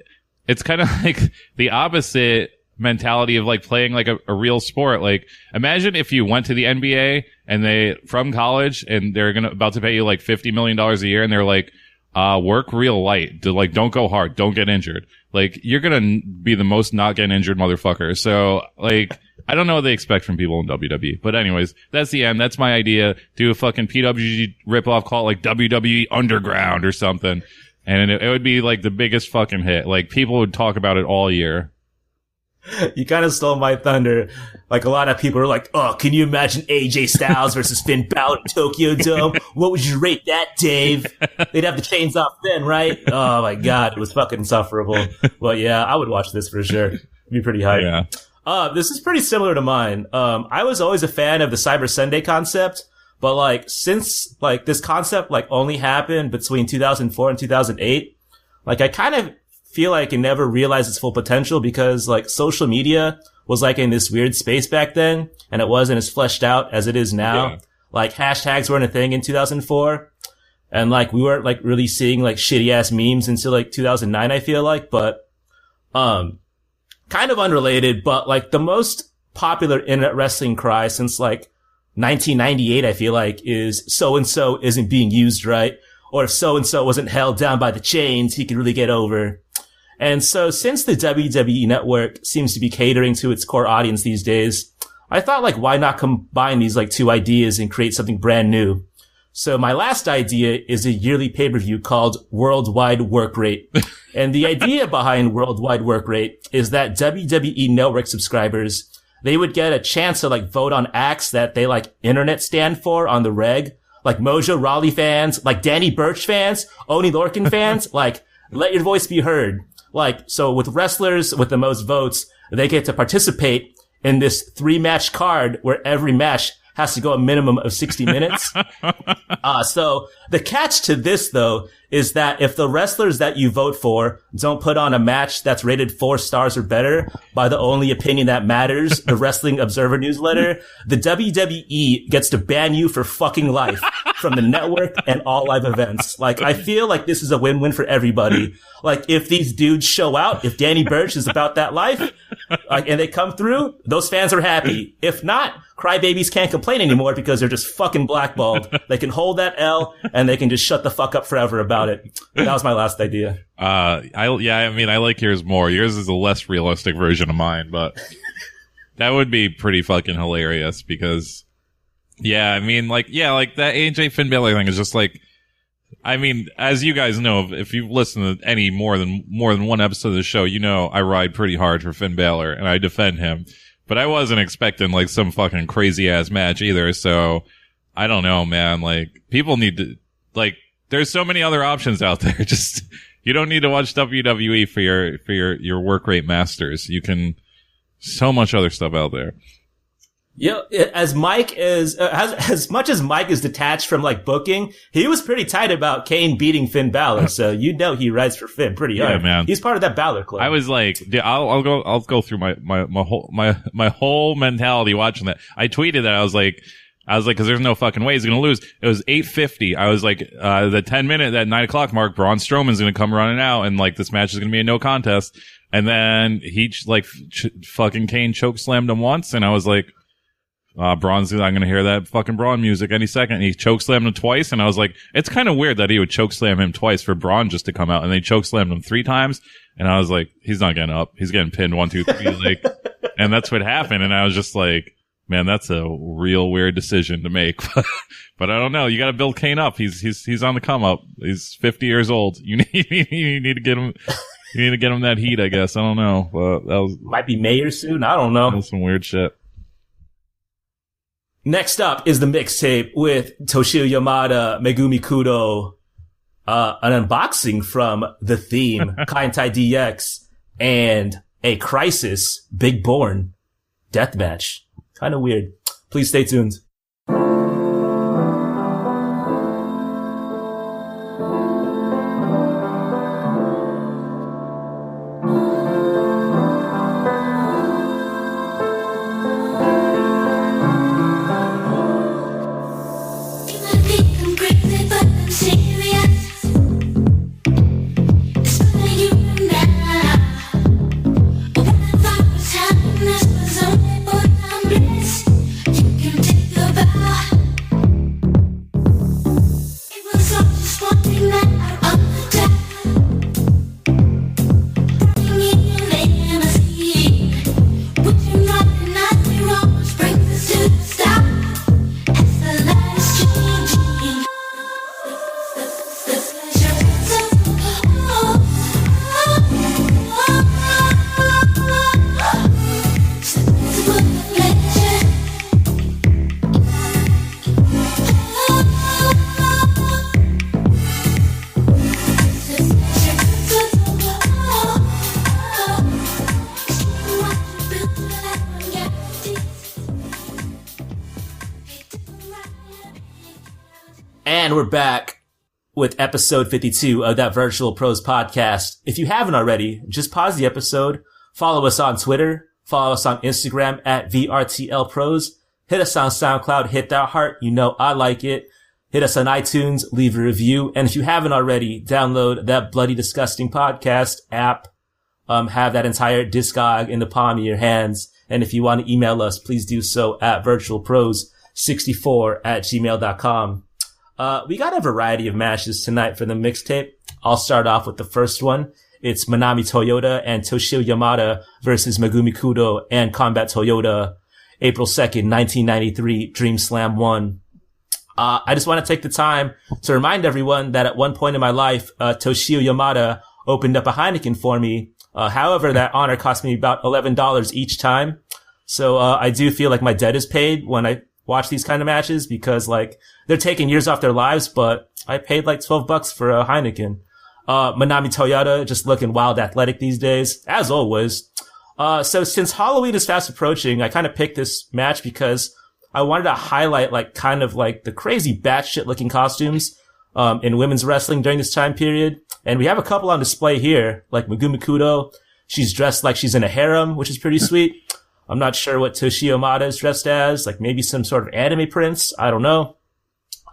it's kind of like the opposite mentality of like playing like a real sport. Like, imagine if you went to the NBA and from college and they're about to pay you like $50 million a year and they're like, work real light. Like, don't go hard. Don't get injured. Like, you're gonna be the most not getting injured motherfucker. So, like, I don't know what they expect from people in WWE. But anyways, that's the end. That's my idea. Do a fucking PWG ripoff, call it like WWE Underground or something. And it would be like the biggest fucking hit. Like, people would talk about it all year. You kind of stole my thunder. Like, a lot of people are like, oh, can you imagine AJ Styles versus Finn Balor at Tokyo Dome? What would you rate that, Dave? They'd have the chains off then, right? Oh my God, it was fucking insufferable. Well, yeah, I would watch this for sure. It'd be pretty hype. Yeah. This is pretty similar to mine. I was always a fan of the Cyber Sunday concept, but like, since like this concept like only happened between 2004 and 2008, like I kind of feel like it never realized its full potential because like social media was like in this weird space back then and it wasn't as fleshed out as it is now. Yeah. Like hashtags weren't a thing in 2004 and like we weren't like really seeing like shitty ass memes until like 2009, I feel like, but, kind of unrelated, but like the most popular internet wrestling cry since like 1998, I feel like, is so-and-so isn't being used right. Or if so-and-so wasn't held down by the chains, he could really get over. And so since the WWE network seems to be catering to its core audience these days, I thought like, why not combine these like two ideas and create something brand new? So my last idea is a yearly pay-per-view called Worldwide Work Rate. And the idea behind Worldwide Work Rate is that WWE network subscribers, they would get a chance to like vote on acts that they like internet stand for on the reg. like Mojo Rawley fans, like Danny Burch fans, Oni Lorcan fans, like, let your voice be heard. Like, so with wrestlers with the most votes, they get to participate in this 3-match card where every match has to go a minimum of 60 minutes. So the catch to this, though, is that if the wrestlers that you vote for don't put on a match that's rated 4 stars or better by the only opinion that matters, the Wrestling Observer newsletter, the WWE gets to ban you for fucking life from the network and all live events. Like, I feel like this is a win-win for everybody. Like, if these dudes show out, if Danny Burch is about that life, and they come through, those fans are happy. If not, crybabies can't complain anymore because they're just fucking blackballed. They can hold that L and they can just shut the fuck up forever about it. That was my last idea. I like yours more. Yours is a less realistic version of mine, but that would be pretty fucking hilarious because, like that AJ Finn Balor thing is just like, I mean, as you guys know, if you've listened to any more than one episode of the show, you know I ride pretty hard for Finn Balor and I defend him. But I wasn't expecting like some fucking crazy ass match either. So I don't know, man. Like, people need to, like, there's so many other options out there. Just, you don't need to watch WWE for your work rate masters. You can, so much other stuff out there. Yeah, as much as Mike is detached from like booking, he was pretty tight about Kane beating Finn Balor. So he rides for Finn pretty hard. Yeah, man. He's part of that Balor club. I was like, I'll go through my whole mentality watching that. I tweeted that I was like, cause there's no fucking way he's gonna lose. It was 8:50. I was like, the 10-minute, that 9 o'clock mark, Braun Strowman's gonna come running out and like this match is gonna be a no contest. And then he fucking Kane choke slammed him once and I was like, Braun's, I'm gonna hear that fucking Braun music any second. And he chokeslammed him twice, and I was like, it's kind of weird that he would chokeslam him twice for Braun just to come out, and they chokeslammed him 3 times. And I was like, he's not getting up. He's getting pinned 1, 2, 3, like, and that's what happened. And I was just like, man, that's a real weird decision to make. But I don't know. You got to build Kane up. He's on the come up. He's 50 years old. You need to get him. You need to get him that heat, I guess. I don't know. But that might be mayor soon. I don't know. That was some weird shit. Next up is the mixtape with Toshio Yamada, Megumi Kudo, an unboxing from The Theme, Kaintai DX, and a Crisis, Big Born deathmatch. Kind of weird. Please stay tuned. And we're back with episode 52 of that Virtual Pros podcast. If you haven't already, just pause the episode, follow us on Twitter, follow us on Instagram at VRTL Pros, hit us on SoundCloud, hit that heart, you know I like it, hit us on iTunes, leave a review, and if you haven't already, download that Bloody Disgusting podcast app, have that entire discog in the palm of your hands, and if you want to email us, please do so at virtualpros64@gmail.com. We got a variety of matches tonight for the mixtape. I'll start off with the first one. It's Manami Toyota and Toshio Yamada versus Megumi Kudo and Combat Toyota, April 2nd, 1993, Dream Slam 1. I just want to take the time to remind everyone that at one point in my life, Toshio Yamada opened up a Heineken for me. However, that honor cost me about $11 each time. So, I do feel like my debt is paid when I watch these kind of matches because like they're taking years off their lives, but I paid like $12 for a Heineken. Manami Toyota just looking wild athletic these days, as always. So since Halloween is fast approaching, I kind of picked this match because I wanted to highlight like kind of like the crazy batshit looking costumes, in women's wrestling during this time period. And we have a couple on display here, like Megumi Kudo. She's dressed like she's in a harem, which is pretty sweet. I'm not sure what Toshi Yamada is dressed as, like maybe some sort of anime prince. I don't know.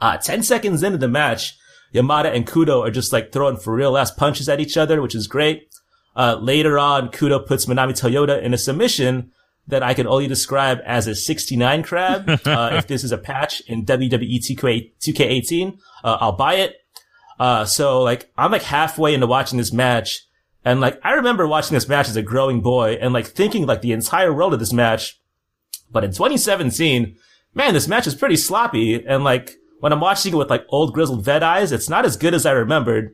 10 seconds into the match, Yamada and Kudo are just like throwing for real ass punches at each other, which is great. Later on, Kudo puts Manami Toyota in a submission that I can only describe as a 69 crab. If this is a patch in WWE 2K18, I'll buy it. So like, I'm like halfway into watching this match. And like, I remember watching this match as a growing boy and like thinking like the entire world of this match. But in 2017, man, this match is pretty sloppy. And like, when I'm watching it with like old grizzled vet eyes, it's not as good as I remembered.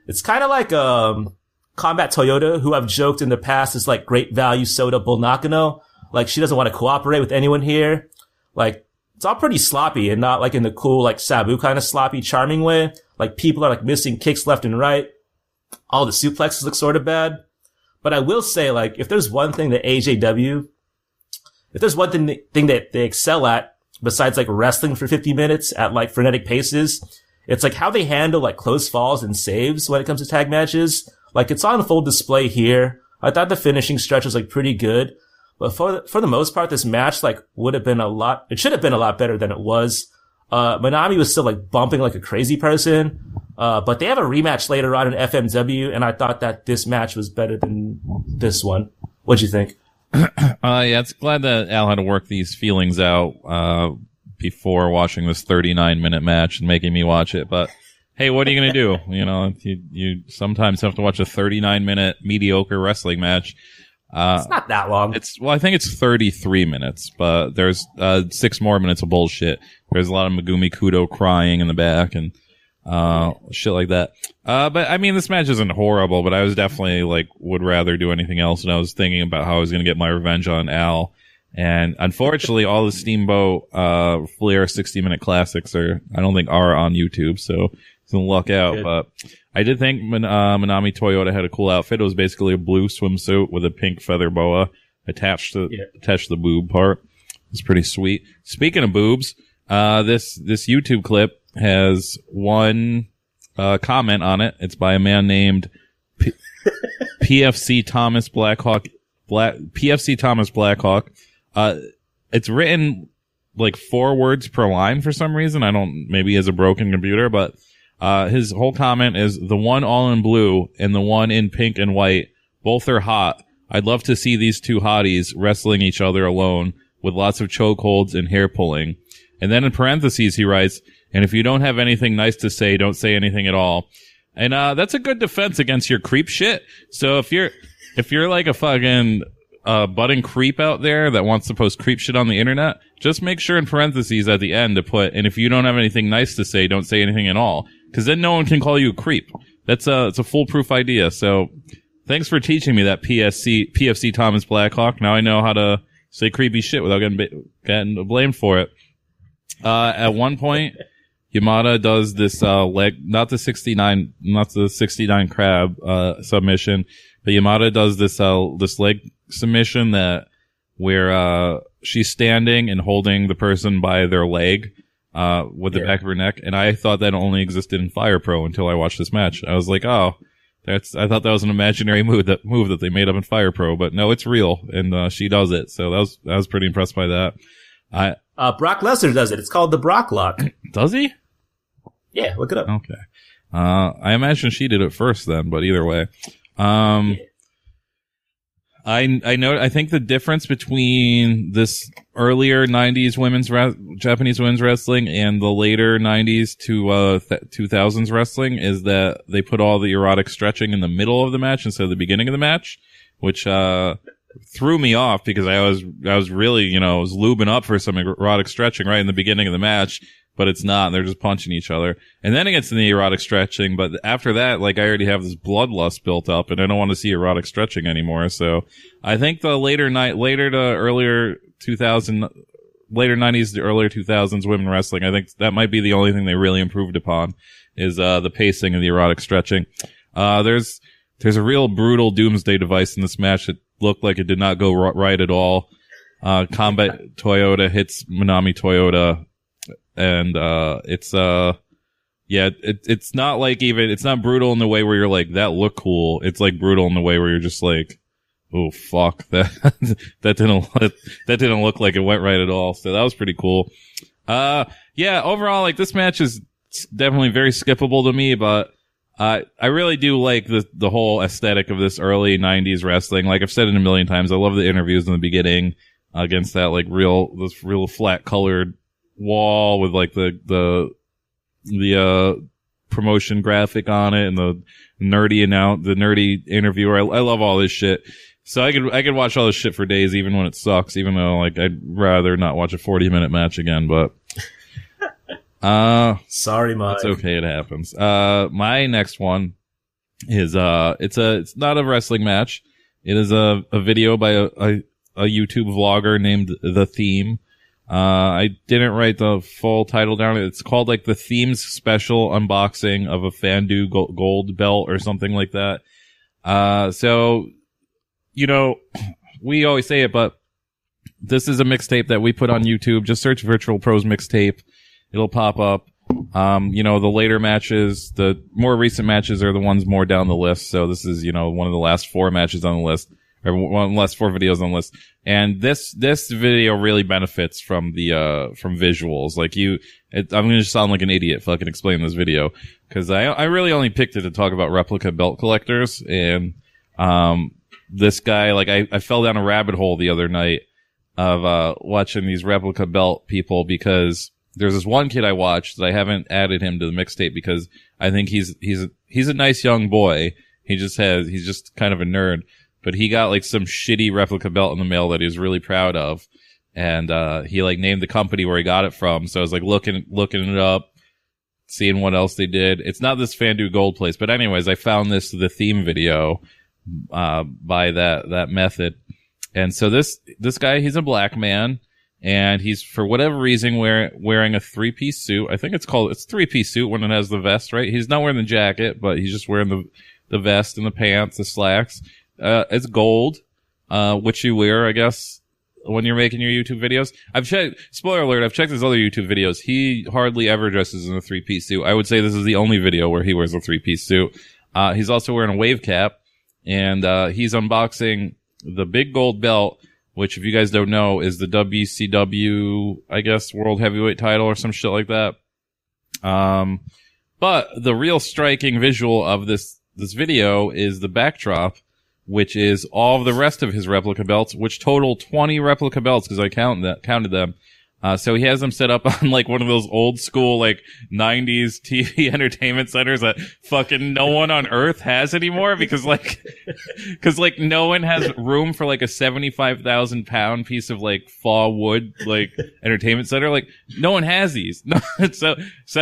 It's kind of like, Combat Toyota, who I've joked in the past is like great value soda Bull Nakano. Like, she doesn't want to cooperate with anyone here. Like, it's all pretty sloppy and not like in the cool, like Sabu kind of sloppy, charming way. Like, people are like missing kicks left and right. All the suplexes look sort of bad. But I will say, like, if there's one thing that AJW, if there's one thing that they excel at, besides like wrestling for 50 minutes at like frenetic paces, it's like how they handle like close falls and saves when it comes to tag matches. Like, it's on full display here. I thought the finishing stretch was like pretty good. But for the most part, this match like should have been a lot better than it was. Manami was still like bumping like a crazy person. But they have a rematch later on in FMW, and I thought that this match was better than this one. What'd you think? Yeah, it's glad that Al had to work these feelings out, before watching this 39-minute match and making me watch it. But hey, what are you going to do? You know, you sometimes have to watch a 39-minute mediocre wrestling match. It's not that long. I think it's 33 minutes, but there's 6 more minutes of bullshit. There's a lot of Megumi Kudo crying in the back and shit like that. But I mean, this match isn't horrible, but I was definitely like would rather do anything else, and I was thinking about how I was going to get my revenge on Al. And unfortunately, all the Steamboat Flair 60-minute classics I don't think are on YouTube, so it's gonna luck out. Good. But I did think Manami Toyota had a cool outfit. It was basically a blue swimsuit with a pink feather boa attached to the boob part. It's pretty sweet. Speaking of boobs, this YouTube clip has one comment on it. It's by a man named PFC Thomas Blackhawk. PFC Thomas Blackhawk. It's written like 4 words per line for some reason. Maybe he has a broken computer, but his whole comment is the one all in blue and the one in pink and white. Both are hot. I'd love to see these two hotties wrestling each other alone with lots of chokeholds and hair pulling. And then in parentheses, he writes, and if you don't have anything nice to say, don't say anything at all. And, that's a good defense against your creep shit. So if you're like a fucking, budding creep out there that wants to post creep shit on the internet, just make sure in parentheses at the end to put, and if you don't have anything nice to say, don't say anything at all. Cause then no one can call you a creep. It's a foolproof idea. So thanks for teaching me that PFC Thomas Blackhawk. Now I know how to say creepy shit without getting blamed for it. At one point, Yamada does this, not the 69 crab, submission, but Yamada does this leg submission where she's standing and holding the person by their leg, with the back of her neck. And I thought that only existed in Fire Pro until I watched this match. I was like, oh, I thought that was an imaginary move that they made up in Fire Pro, but no, it's real. And, she does it. So I was pretty impressed by that. Brock Lesnar does it. It's called the Brock Lock. Does he? Yeah, look it up. Okay. I imagine she did it first then, but either way. I think the difference between this earlier 90s Japanese women's wrestling and the later 90s to 2000s wrestling is that they put all the erotic stretching in the middle of the match instead of the beginning of the match, which threw me off because I was really, I was lubing up for some erotic stretching right in the beginning of the match, but it's not. They're just punching each other. And then it gets to the erotic stretching, but after that, like, I already have this bloodlust built up and I don't want to see erotic stretching anymore. So I think the later to earlier 2000 later 90s to earlier 2000s women wrestling. I think that might be the only thing they really improved upon is the pacing and the erotic stretching. There's a real brutal doomsday device in this match. It looked like it did not go right at all. Combat Toyota hits Manami Toyota, and it's not like it's not brutal in the way where you're like, that looked cool. It's like brutal in the way where you're just like, oh fuck, that didn't look like it went right at all. So that was pretty cool. Overall, like, this match is definitely very skippable to me, but I really do like the whole aesthetic of this early 90s wrestling. Like I've said it a million times, I love the interviews in the beginning against that like this real flat colored wall with like the promotion graphic on it and the nerdy interviewer. I love all this shit. So I could watch all this shit for days, even when it sucks, even though like I'd rather not watch a 40-minute match again, but sorry, Mike. It's okay, it happens. My next one is it's not a wrestling match. It is a video by a YouTube vlogger named The Theme. I didn't write the full title down. It's called like The Theme's Special Unboxing of a Fandu Gold Belt or something like that. So, you know, we always say it, but this is a mixtape that we put on YouTube. Just search Vrtl Pros Mixtape. It'll pop up. You know, the later matches, the more recent matches are the ones more down the list. So this is, you know, one of the last 4 matches on the list, or one of the last 4 videos on the list. And this video really benefits from from visuals. Like I'm going to sound like an idiot fucking explaining this video. Cause I really only picked it to talk about replica belt collectors. And, this guy, like I fell down a rabbit hole the other night of, watching these replica belt people because there's this one kid I watched that I haven't added him to the mixtape because I think he's a nice young boy. He's just kind of a nerd, but he got like some shitty replica belt in the mail that he was really proud of. And, he like named the company where he got it from. So I was like looking it up, seeing what else they did. It's not this Fandu Gold place, but anyways, I found The Theme video, by that method. And so this guy, he's a black man. And he's, for whatever reason, wearing a 3-piece suit. I think it's 3-piece suit when it has the vest, right? He's not wearing the jacket, but he's just wearing the vest and the pants, the slacks. It's gold, which you wear, I guess, when you're making your YouTube videos. Spoiler alert, I've checked his other YouTube videos. He hardly ever dresses in a 3-piece suit. I would say this is the only video where he wears a 3-piece suit. He's also wearing a wave cap, and, he's unboxing the big gold belt, which, if you guys don't know, is the WCW, I guess, World Heavyweight title or some shit like that. But the real striking visual of this video is the backdrop, which is all of the rest of his replica belts, which total 20 replica belts, because I counted them. So he has them set up on like one of those old school like 90s TV entertainment centers that fucking no one on earth has anymore because no one has room for like a 75,000 pound piece of like fall wood like entertainment center. Like no one has these. So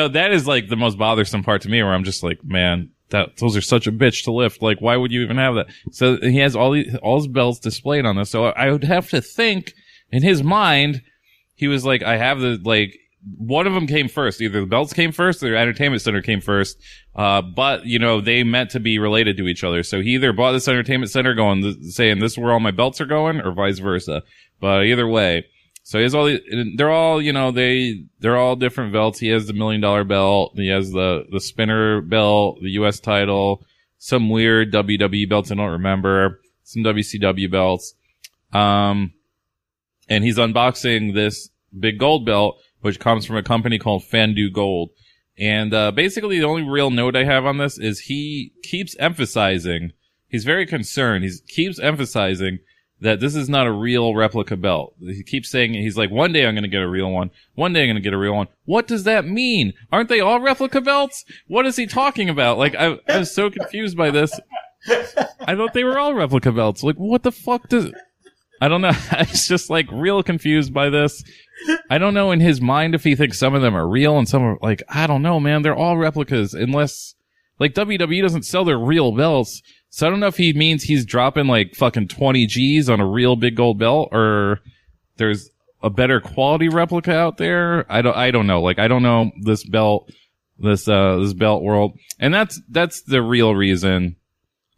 that is like the most bothersome part to me, where I'm just like, man, those are such a bitch to lift. Like, why would you even have that? So he has all his belts displayed on this. So I would have to think in his mind, he was like, I have one of them came first. Either the belts came first or the entertainment center came first. But, you know, they meant to be related to each other. So he either bought this entertainment center saying this is where all my belts are going, or vice versa. But either way. So he has they're all, you know, they're all different belts. He has the $1 million belt. He has the spinner belt, the US title, some weird WWE belts I don't remember, some WCW belts. And he's unboxing this big gold belt, which comes from a company called Fandu Gold. And, basically the only real note I have on this is he keeps emphasizing, he's very concerned, he keeps emphasizing that this is not a real replica belt. He keeps saying, he's like, one day I'm gonna get a real one. One day I'm gonna get a real one. What does that mean? Aren't they all replica belts? What is he talking about? Like, I was so confused by this. I thought they were all replica belts. Like, what the fuck I don't know. I was just like real confused by this. I don't know in his mind if he thinks some of them are real and some are like, I don't know, man. They're all replicas unless like WWE doesn't sell their real belts. So I don't know if he means he's dropping like fucking 20 G's on a real big gold belt, or there's a better quality replica out there. I don't know. Like, I don't know this belt world. And that's the real reason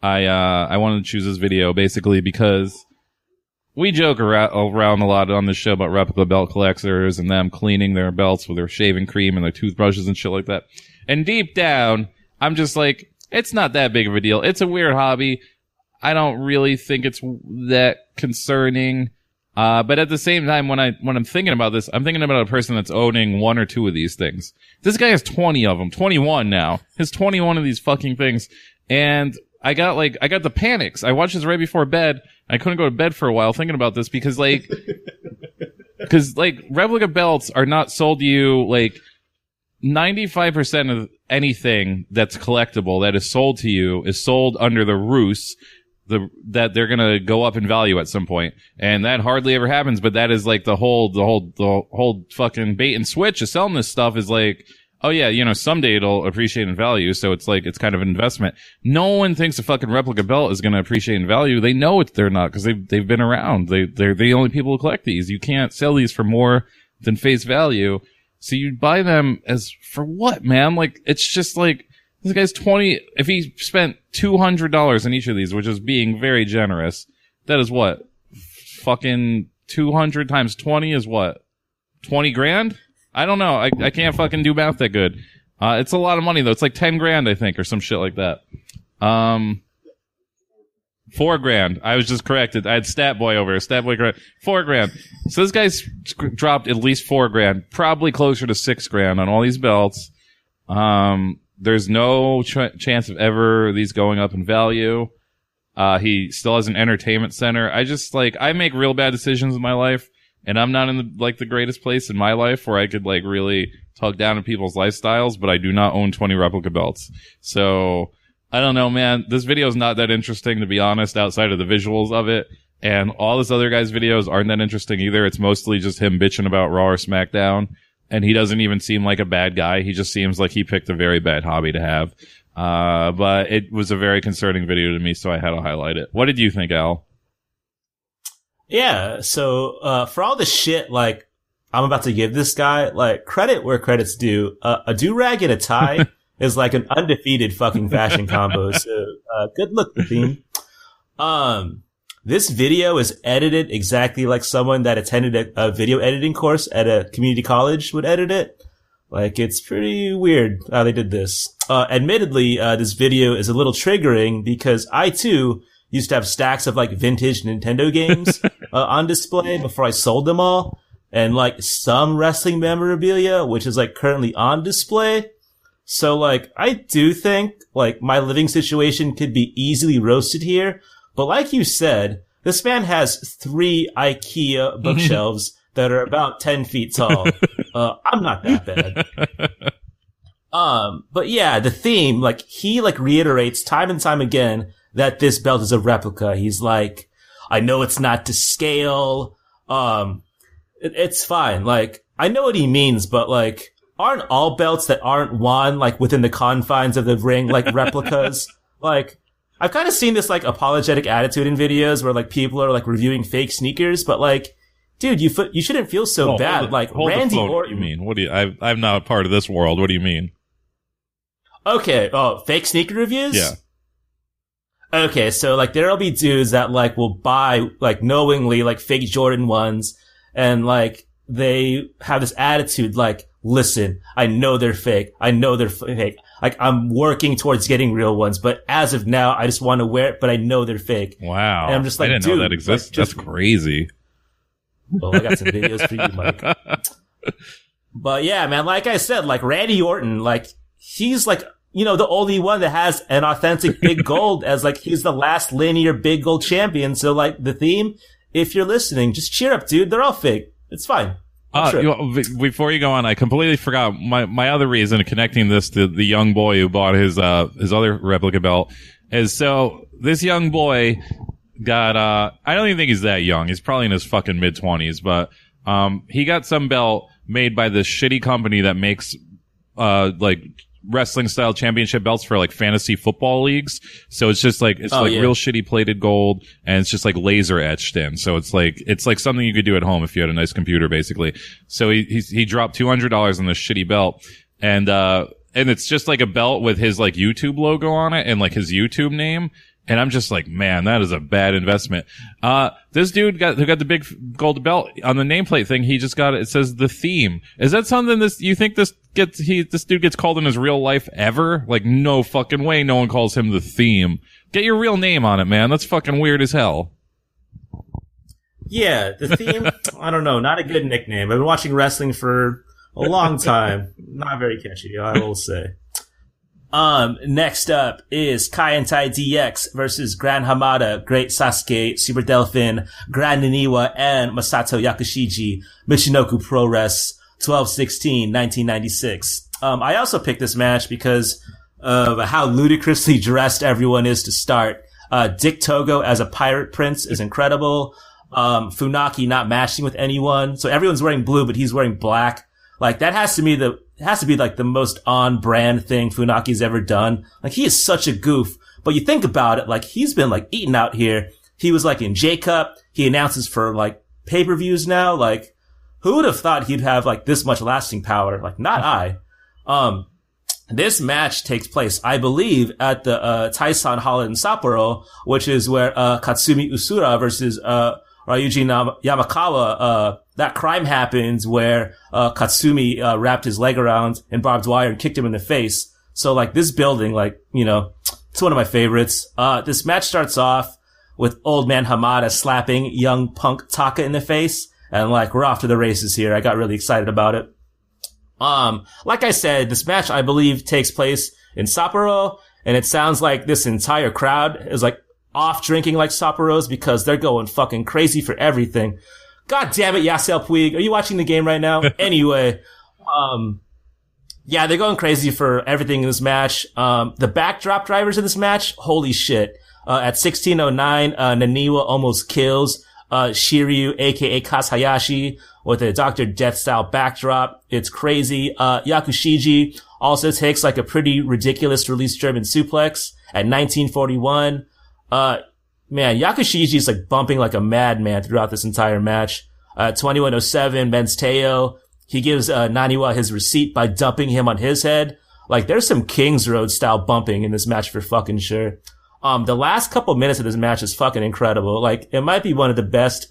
I wanted to choose this video, basically because we joke around a lot on this show about replica belt collectors and them cleaning their belts with their shaving cream and their toothbrushes and shit like that. And deep down, I'm just like, it's not that big of a deal. It's a weird hobby. I don't really think it's that concerning. But at the same time, when I'm thinking about this, I'm thinking about a person that's owning one or two of these things. This guy has 20 of them, 21 now. He has 21 of these fucking things. And I got the panics. I watched this right before bed. I couldn't go to bed for a while thinking about this because replica belts are not sold to you, 95% of anything that's collectible that is sold to you is sold under the ruse that they're gonna go up in value at some point. And that hardly ever happens, but that is the whole fucking bait and switch of selling this stuff is oh yeah, someday it'll appreciate in value, so it's kind of an investment. No one thinks a fucking replica belt is gonna appreciate in value. They know they're not, because they've been around. They're the only people who collect these. You can't sell these for more than face value. So you buy them for what, man? It's just this guy's 20, if he spent $200 on each of these, which is being very generous, that is what? Fucking 200 times 20 is what? 20 grand? I don't know. I can't fucking do math that good. It's a lot of money though. It's 10 grand, I think, or some shit like that. 4 grand. I was just corrected. I had Stat Boy over here. Stat Boy correct. 4 grand. So this guy's dropped at least 4 grand, probably closer to 6 grand on all these belts. There's no chance of ever these going up in value. He still has an entertainment center. I just I make real bad decisions in my life, and I'm not in the greatest place in my life where I could really talk down to people's lifestyles, but I do not own 20 replica belts. So I don't know, man. This video is not that interesting, to be honest, outside of the visuals of it. And all this other guy's videos aren't that interesting either. It's mostly just him bitching about Raw or SmackDown. And he doesn't even seem like a bad guy. He just seems like he picked a very bad hobby to have. But it was a very concerning video to me, so I had to highlight it. What did you think, Al? Yeah, so for all the shit I'm about to give this guy, credit where credit's due. A do-rag and a tie is an undefeated fucking fashion combo. So good look, the theme. This video is edited exactly like someone that attended a video editing course at a community college would edit it. It's pretty weird how they did this. Admittedly, this video is a little triggering because I too used to have stacks of vintage Nintendo games on display before I sold them all, and some wrestling memorabilia, which is currently on display. So I do think my living situation could be easily roasted here. But like you said, this man has 3 IKEA bookshelves that are about 10 feet tall. I'm not that bad. But yeah, the theme, he reiterates time and time again that this belt is a replica. He's I know it's not to scale. It's fine. I know what he means, but aren't all belts that aren't won within the confines of the ring replicas? I've kind of seen this apologetic attitude in videos where people are reviewing fake sneakers, but dude, you shouldn't feel so bad. Hold Randy Orton. What Orton. do you mean? What do you? I'm not a part of this world. What do you mean? Okay. Oh, fake sneaker reviews? Yeah. Okay, so there'll be dudes that will buy knowingly fake Jordan ones, and they have this attitude listen, I know they're fake. I know they're fake. I'm working towards getting real ones, but as of now, I just want to wear it, but I know they're fake. Wow. And I'm just I didn't know dude, that exists. That's crazy. Well, I got some videos for you, Mike. But yeah, man, like I said, Randy Orton, he's the only one that has an authentic big gold as he's the last linear big gold champion. So the theme, if you're listening, just cheer up, dude. They're all fake. It's fine. Before you go on, I completely forgot my other reason of connecting this to the young boy who bought his other replica belt is so this young boy got, I don't even think he's that young. He's probably in his fucking mid-20s, but, he got some belt made by this shitty company that makes, wrestling style championship belts for like fantasy football leagues. So it's just like, real shitty plated gold, and it's just like laser etched in. So it's like something you could do at home if you had a nice computer, basically. So he dropped $200 on this shitty belt, and it's just like a belt with his like YouTube logo on it and like his YouTube name. And I'm just like, man, that is a bad investment. This dude who got the big gold belt on the nameplate thing, he just got it. It says The Theme. Is that something you think this dude gets called in his real life ever? Like, no fucking way no one calls him The Theme. Get your real name on it, man. That's fucking weird as hell. Yeah, The Theme, I don't know, not a good nickname. I've been watching wrestling for a long time. Not very catchy, I will say. Next up is Kaientai DX versus Gran Hamada, Great Sasuke, Super Delphin, Gran Niniwa, and Masato Yakushiji, Michinoku Pro Res, 12/16/1996. I also picked this match because of how ludicrously dressed everyone is to start. Dick Togo as a pirate prince is incredible. Funaki not matching with anyone. So everyone's wearing blue, but he's wearing black. Like, that has to be like the most on-brand thing Funaki's ever done. Like, he is such a goof. But you think about it, like, he's been like eating out here. He was like in J-Cup. He announces for like pay-per-views now. Like, who would have thought he'd have like this much lasting power? Like, not I. This match takes place, I believe, at the Taisan Hall in Sapporo, which is where Katsumi Usura versus Ryuji Yamakawa, that crime happens where Katsumi wrapped his leg around in barbed wire and kicked him in the face. So like this building, like, you know, it's one of my favorites. This match starts off with old man Hamada slapping young punk Taka in the face, and like we're off to the races here. I got really excited about it. Like I said, this match I believe takes place in Sapporo, and it sounds like this entire crowd is like off drinking like Sapporos because they're going fucking crazy for everything. God damn it, Yasiel Puig. Are you watching the game right now? Anyway, yeah, they're going crazy for everything in this match. The backdrop drivers in this match, holy shit. At 16:09, Naniwa almost kills, Shiryu, aka Kaz Hayashi, with a Dr. Death style backdrop. It's crazy. Yakushiji also takes like a pretty ridiculous release German suplex at 19:41. Man, Yakushiji's like bumping like a madman throughout this entire match. 21:07, Men's Teo. He gives, Naniwa his receipt by dumping him on his head. Like, there's some Kings Road style bumping in this match for fucking sure. The last couple minutes of this match is fucking incredible. Like, it might be one of the best,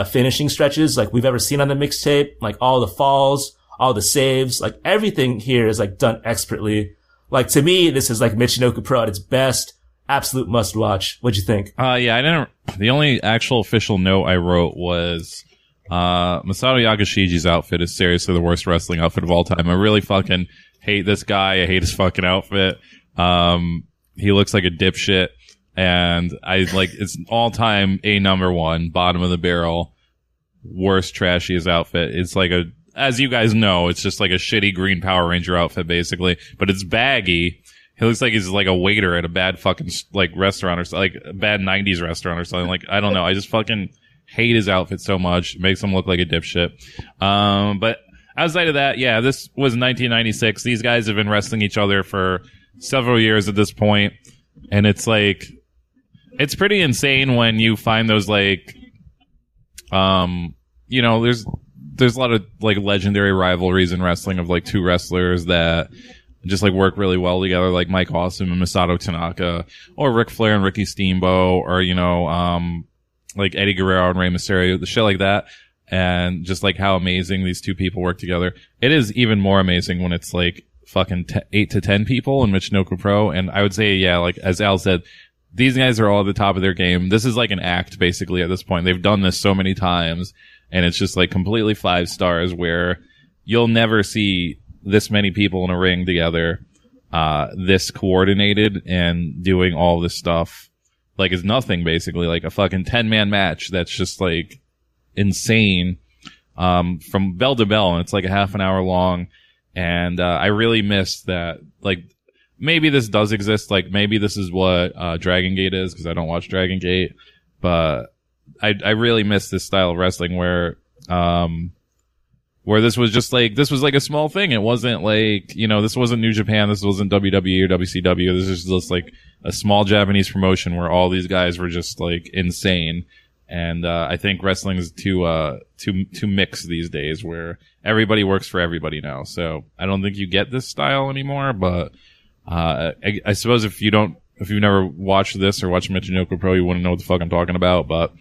finishing stretches like we've ever seen on the mixtape. Like, all the falls, all the saves, like everything here is like done expertly. Like, to me, this is like Michinoku Pro at its best. Absolute must watch. What'd you think? Yeah, the only actual official note I wrote was, Masato Yakushiji's outfit is seriously the worst wrestling outfit of all time. I really fucking hate this guy. I hate his fucking outfit. He looks like a dipshit, and it's all time number one, bottom of the barrel, worst trashiest outfit. It's like as you guys know, it's just like a shitty green Power Ranger outfit basically, but it's baggy. He looks like he's like a waiter at a bad fucking like restaurant or like a bad 90s restaurant or something. Like, I don't know. I just fucking hate his outfit so much. It makes him look like a dipshit. But outside of that, yeah, this was 1996. These guys have been wrestling each other for several years at this point. And it's like, it's pretty insane when you find those like, you know, there's a lot of like legendary rivalries in wrestling of like two wrestlers that just like work really well together, like Mike Awesome and Masato Tanaka, or Ric Flair and Ricky Steamboat, or, you know, like Eddie Guerrero and Rey Mysterio, the shit like that. And just like how amazing these two people work together. It is even more amazing when it's like fucking 8 to 10 people in Michinoku Pro. And I would say, yeah, like as Al said, these guys are all at the top of their game. This is like an act basically at this point. They've done this so many times, and it's just like completely 5 stars where you'll never see this many people in a ring together, this coordinated and doing all this stuff. Like, it's nothing basically, like a fucking 10-man match that's just like insane, from bell to bell, and it's like a half an hour long. And, I really miss that. Like, maybe this does exist. Like, maybe this is what, Dragon Gate is, because I don't watch Dragon Gate, but I really miss this style of wrestling where where this was like a small thing. It wasn't like, this wasn't New Japan. This wasn't WWE or WCW. This is just like a small Japanese promotion where all these guys were just like insane. And, I think wrestling is too mixed these days where everybody works for everybody now. So I don't think you get this style anymore, but, I suppose if you've never watched this or watched Michinoku Pro, you wouldn't know what the fuck I'm talking about. But,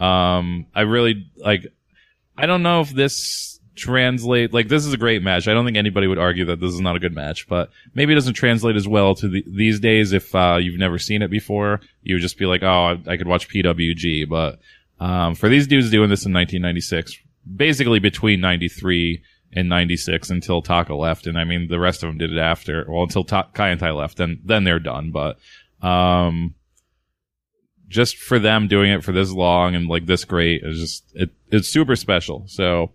I really, I don't know if this this is a great match. I don't think anybody would argue that this is not a good match, but maybe it doesn't translate as well to these days. If, you've never seen it before, you would just be like, oh, I could watch PWG. But, for these dudes doing this in 1996, basically between 93 and 96 until Taka left. And I mean, the rest of them did it after, until Kai and Tai left, and then they're done. But, just for them doing it for this long and like this great is just, it's super special. So,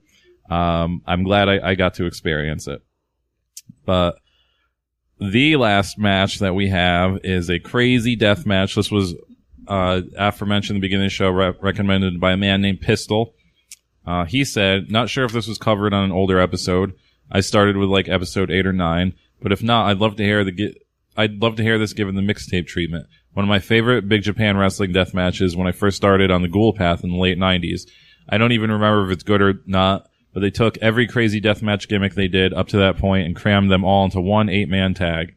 I'm glad I got to experience it. But the last match that we have is a crazy death match. This was, aforementioned at the beginning of the show, recommended by a man named Pistol. He said, not sure if this was covered on an older episode. I started with like episode 8 or 9, but if not, I'd love to hear this given the mixtape treatment. One of my favorite Big Japan Wrestling death matches when I first started on the Ghoul Path in the late 90s. I don't even remember if it's good or not, but they took every crazy deathmatch gimmick they did up to that point and crammed them all into one 8-man tag.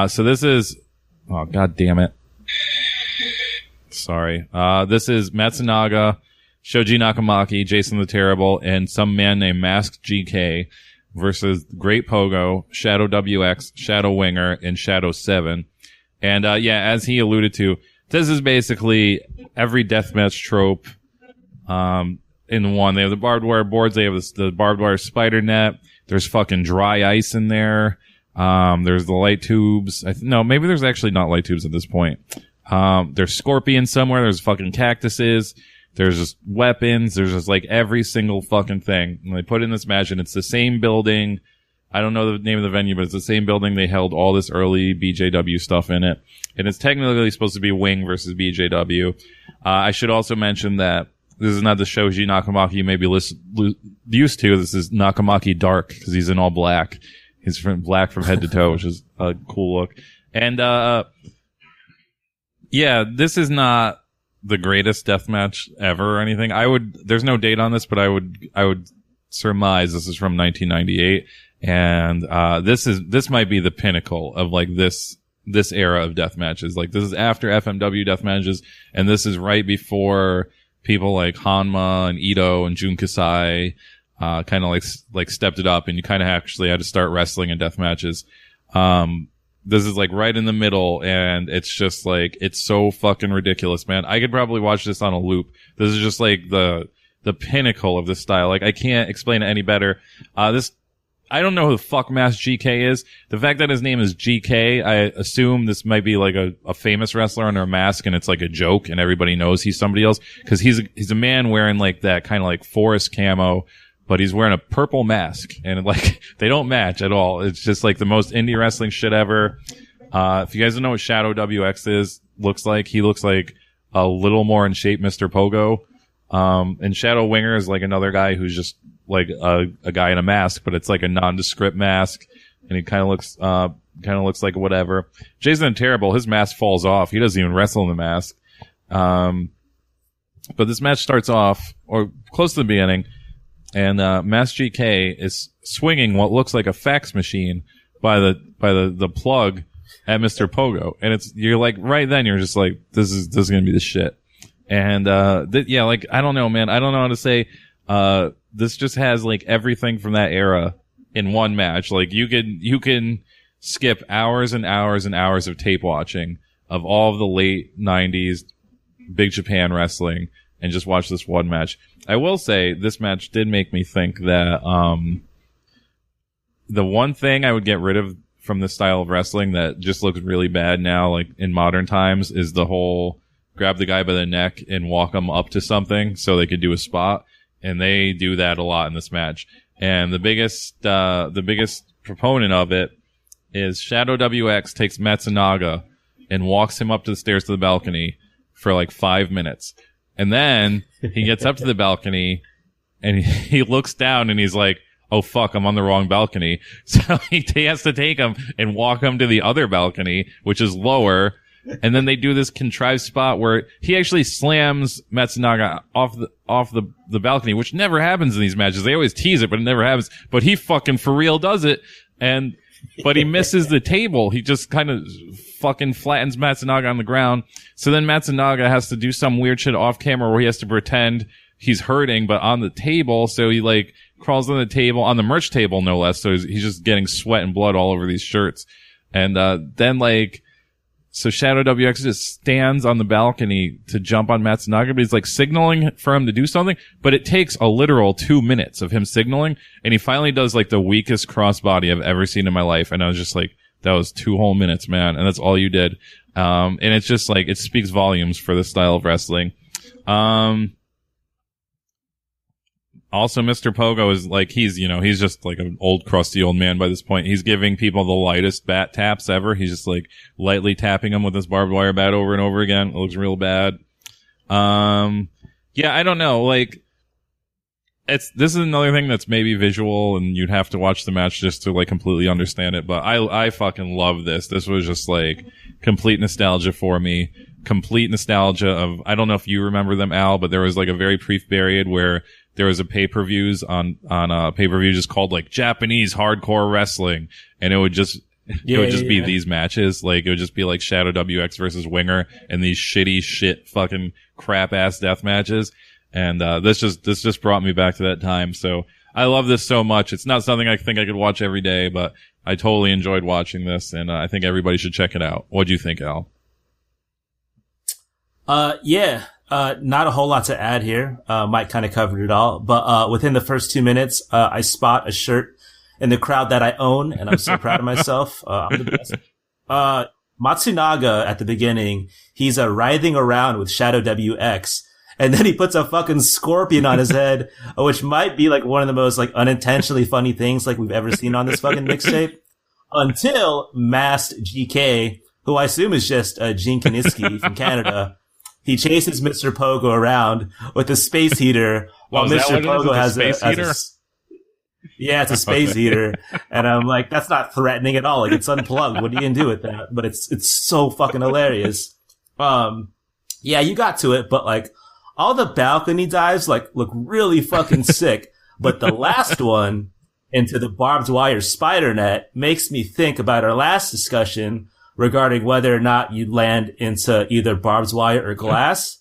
So this is, oh, god damn it. Sorry. This is Matsunaga, Shoji Nakamaki, Jason the Terrible, and some man named Masked GK versus Great Pogo, Shadow WX, Shadow Winger, and Shadow 7. And, as he alluded to, this is basically every deathmatch trope, in one. They have the barbed wire boards. They have the barbed wire spider net. There's fucking dry ice in there. There's the light tubes. No, maybe there's actually not light tubes at this point. There's scorpions somewhere. There's fucking cactuses. There's just weapons. There's just like every single fucking thing. And they put it in this match, and it's the same building. I don't know the name of the venue, but it's the same building. They held all this early BJW stuff in it. And it's technically supposed to be Wing versus BJW. I should also mention that this is not the Shoji Nakamaki you may be used to. This is Nakamaki Dark, because he's in all black. He's black from head to toe, which is a cool look. And, this is not the greatest deathmatch ever or anything. There's no date on this, but I would surmise this is from 1998. And, this might be the pinnacle of like this era of death matches. Like, this is after FMW death matches, and this is right before people like Hanma and Ito and Jun Kasai, kind of like stepped it up, and you kind of actually had to start wrestling in death matches. This is like right in the middle, and it's just like, it's so fucking ridiculous, man. I could probably watch this on a loop. This is just like the pinnacle of this style. Like, I can't explain it any better. I don't know who the fuck Mask GK is. The fact that his name is GK, I assume this might be like a famous wrestler under a mask, and it's like a joke and everybody knows he's somebody else. Cause he's a man wearing like that kind of like forest camo, but he's wearing a purple mask, and like, they don't match at all. It's just like the most indie wrestling shit ever. If you guys don't know what Shadow WX looks like, he looks like a little more in shape Mr. Pogo. And Shadow Winger is like another guy who's just like a guy in a mask, but it's like a nondescript mask, and he kind of looks like whatever. Jason the Terrible, his mask falls off. He doesn't even wrestle in the mask. But this match starts off, or close to the beginning, and Mask GK is swinging what looks like a fax machine by the plug at Mr. Pogo, and you're like, right then you're just like, this is gonna be the shit. And like, I don't know, man. I don't know how to say. This just has like everything from that era in one match. Like, you can skip hours and hours and hours of tape watching of all of the late 90s Big Japan wrestling and just watch this one match. I will say this match did make me think that the one thing I would get rid of from this style of wrestling that just looks really bad now, like in modern times, is the whole grab the guy by the neck and walk him up to something so they could do a spot. And they do that a lot in this match. And the biggest proponent of it is Shadow WX takes Matsunaga and walks him up to the stairs to the balcony for like 5 minutes. And then he gets up to the balcony and he looks down and he's like, oh fuck, I'm on the wrong balcony. So he has to take him and walk him to the other balcony, which is lower. And then they do this contrived spot where he actually slams Matsunaga off the balcony, which never happens in these matches. They always tease it, but it never happens. But he fucking for real does it. But he misses the table. He just kind of fucking flattens Matsunaga on the ground. So then Matsunaga has to do some weird shit off camera where he has to pretend he's hurting, but on the table. So he like crawls on the table, on the merch table, no less. So he's just getting sweat and blood all over these shirts. And, then like, so Shadow WX just stands on the balcony to jump on Matsunaga, but he's like signaling for him to do something, but it takes a literal 2 minutes of him signaling, and he finally does like the weakest crossbody I've ever seen in my life, and I was just like, that was 2 whole minutes, man, and that's all you did. And it's just like, it speaks volumes for the style of wrestling. Also, Mr. Pogo is like, he's just like an old crusty old man by this point. He's giving people the lightest bat taps ever. He's just like lightly tapping them with this barbed wire bat over and over again. It looks real bad. Yeah, I don't know. Like, this is another thing that's maybe visual and you'd have to watch the match just to like completely understand it. But I fucking love this. This was just like complete nostalgia for me. Complete nostalgia of, I don't know if you remember them, Al, but there was like a very brief period where there was a pay-per-views on a pay-per-view just called like Japanese hardcore wrestling. And it would just be these matches. Like it would just be like Shadow WX versus Winger and these shitty shit fucking crap ass death matches. And, this just brought me back to that time. So I love this so much. It's not something I think I could watch every day, but I totally enjoyed watching this. And I think everybody should check it out. What do you think, Al? Yeah. Not a whole lot to add here. Mike kind of covered it all, but, within the first 2 minutes, I spot a shirt in the crowd that I own, and I'm so proud of myself. I'm the best. Matsunaga at the beginning, he's, writhing around with Shadow WX, and then he puts a fucking scorpion on his head, which might be like one of the most like unintentionally funny things like we've ever seen on this fucking mixtape, until Masked GK, who I assume is just, Gene Kaniski from Canada. He chases Mr. Pogo around with a space heater while Mr. Pogo has yeah, it's a space heater. And I'm like, that's not threatening at all. Like, it's unplugged. What are you gonna do with that? But it's so fucking hilarious. Yeah, you got to it, but like, all the balcony dives, like, look really fucking sick. But the last one into the barbed wire spider net makes me think about our last discussion regarding whether or not you land into either barbed wire or glass.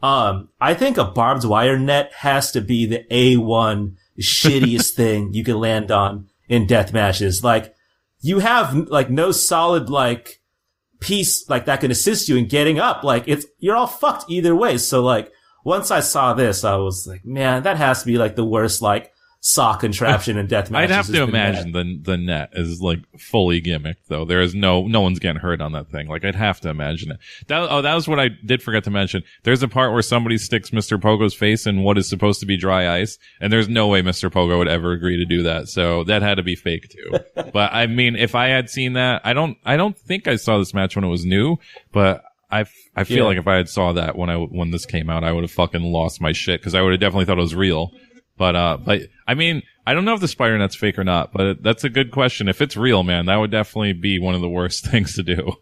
I think a barbed wire net has to be the A1 shittiest thing you can land on in death matches. Like, you have, like, no solid, like, piece, like, that can assist you in getting up. Like, you're all fucked either way. So, like, once I saw this, I was like, man, that has to be, like, the worst, like, saw contraption in death matches. I'd have to imagine the net is like fully gimmicked though. There is no one's getting hurt on that thing. Like I'd have to imagine it. That was what I did forget to mention. There's a part where somebody sticks Mr. Pogo's face in what is supposed to be dry ice, and there's no way Mr. Pogo would ever agree to do that. So that had to be fake too. But I mean, if I had seen that, I don't think I saw this match when it was new, but I feel like if I had saw that when this came out, I would have fucking lost my shit because I would have definitely thought it was real. But I mean, I don't know if the spider net's fake or not, but that's a good question. If it's real, man, that would definitely be one of the worst things to do.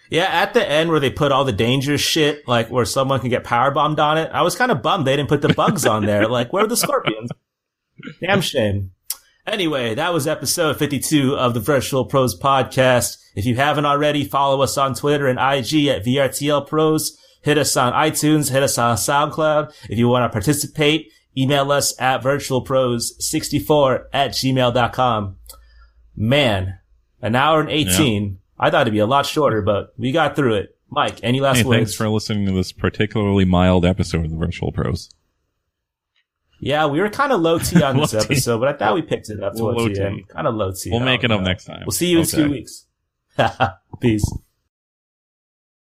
Yeah, at the end where they put all the dangerous shit, like where someone can get powerbombed on it, I was kind of bummed they didn't put the bugs on there. Like, where are the scorpions? Damn shame. Anyway, that was episode 52 of the Virtual Pros podcast. If you haven't already, follow us on Twitter and IG at VRTL Pros. Hit us on iTunes, hit us on SoundCloud. If you want to participate, email us at virtualpros64@gmail.com. Man, an hour and 18. Yeah. I thought it'd be a lot shorter, but we got through it. Mike, any last words? Thanks for listening to this particularly mild episode of the Virtual Pros. Yeah, we were kind of low T on this episode, but I thought we picked it up towards the end. Kind of low T. We'll make it up next time. We'll see you in 2 weeks. Peace.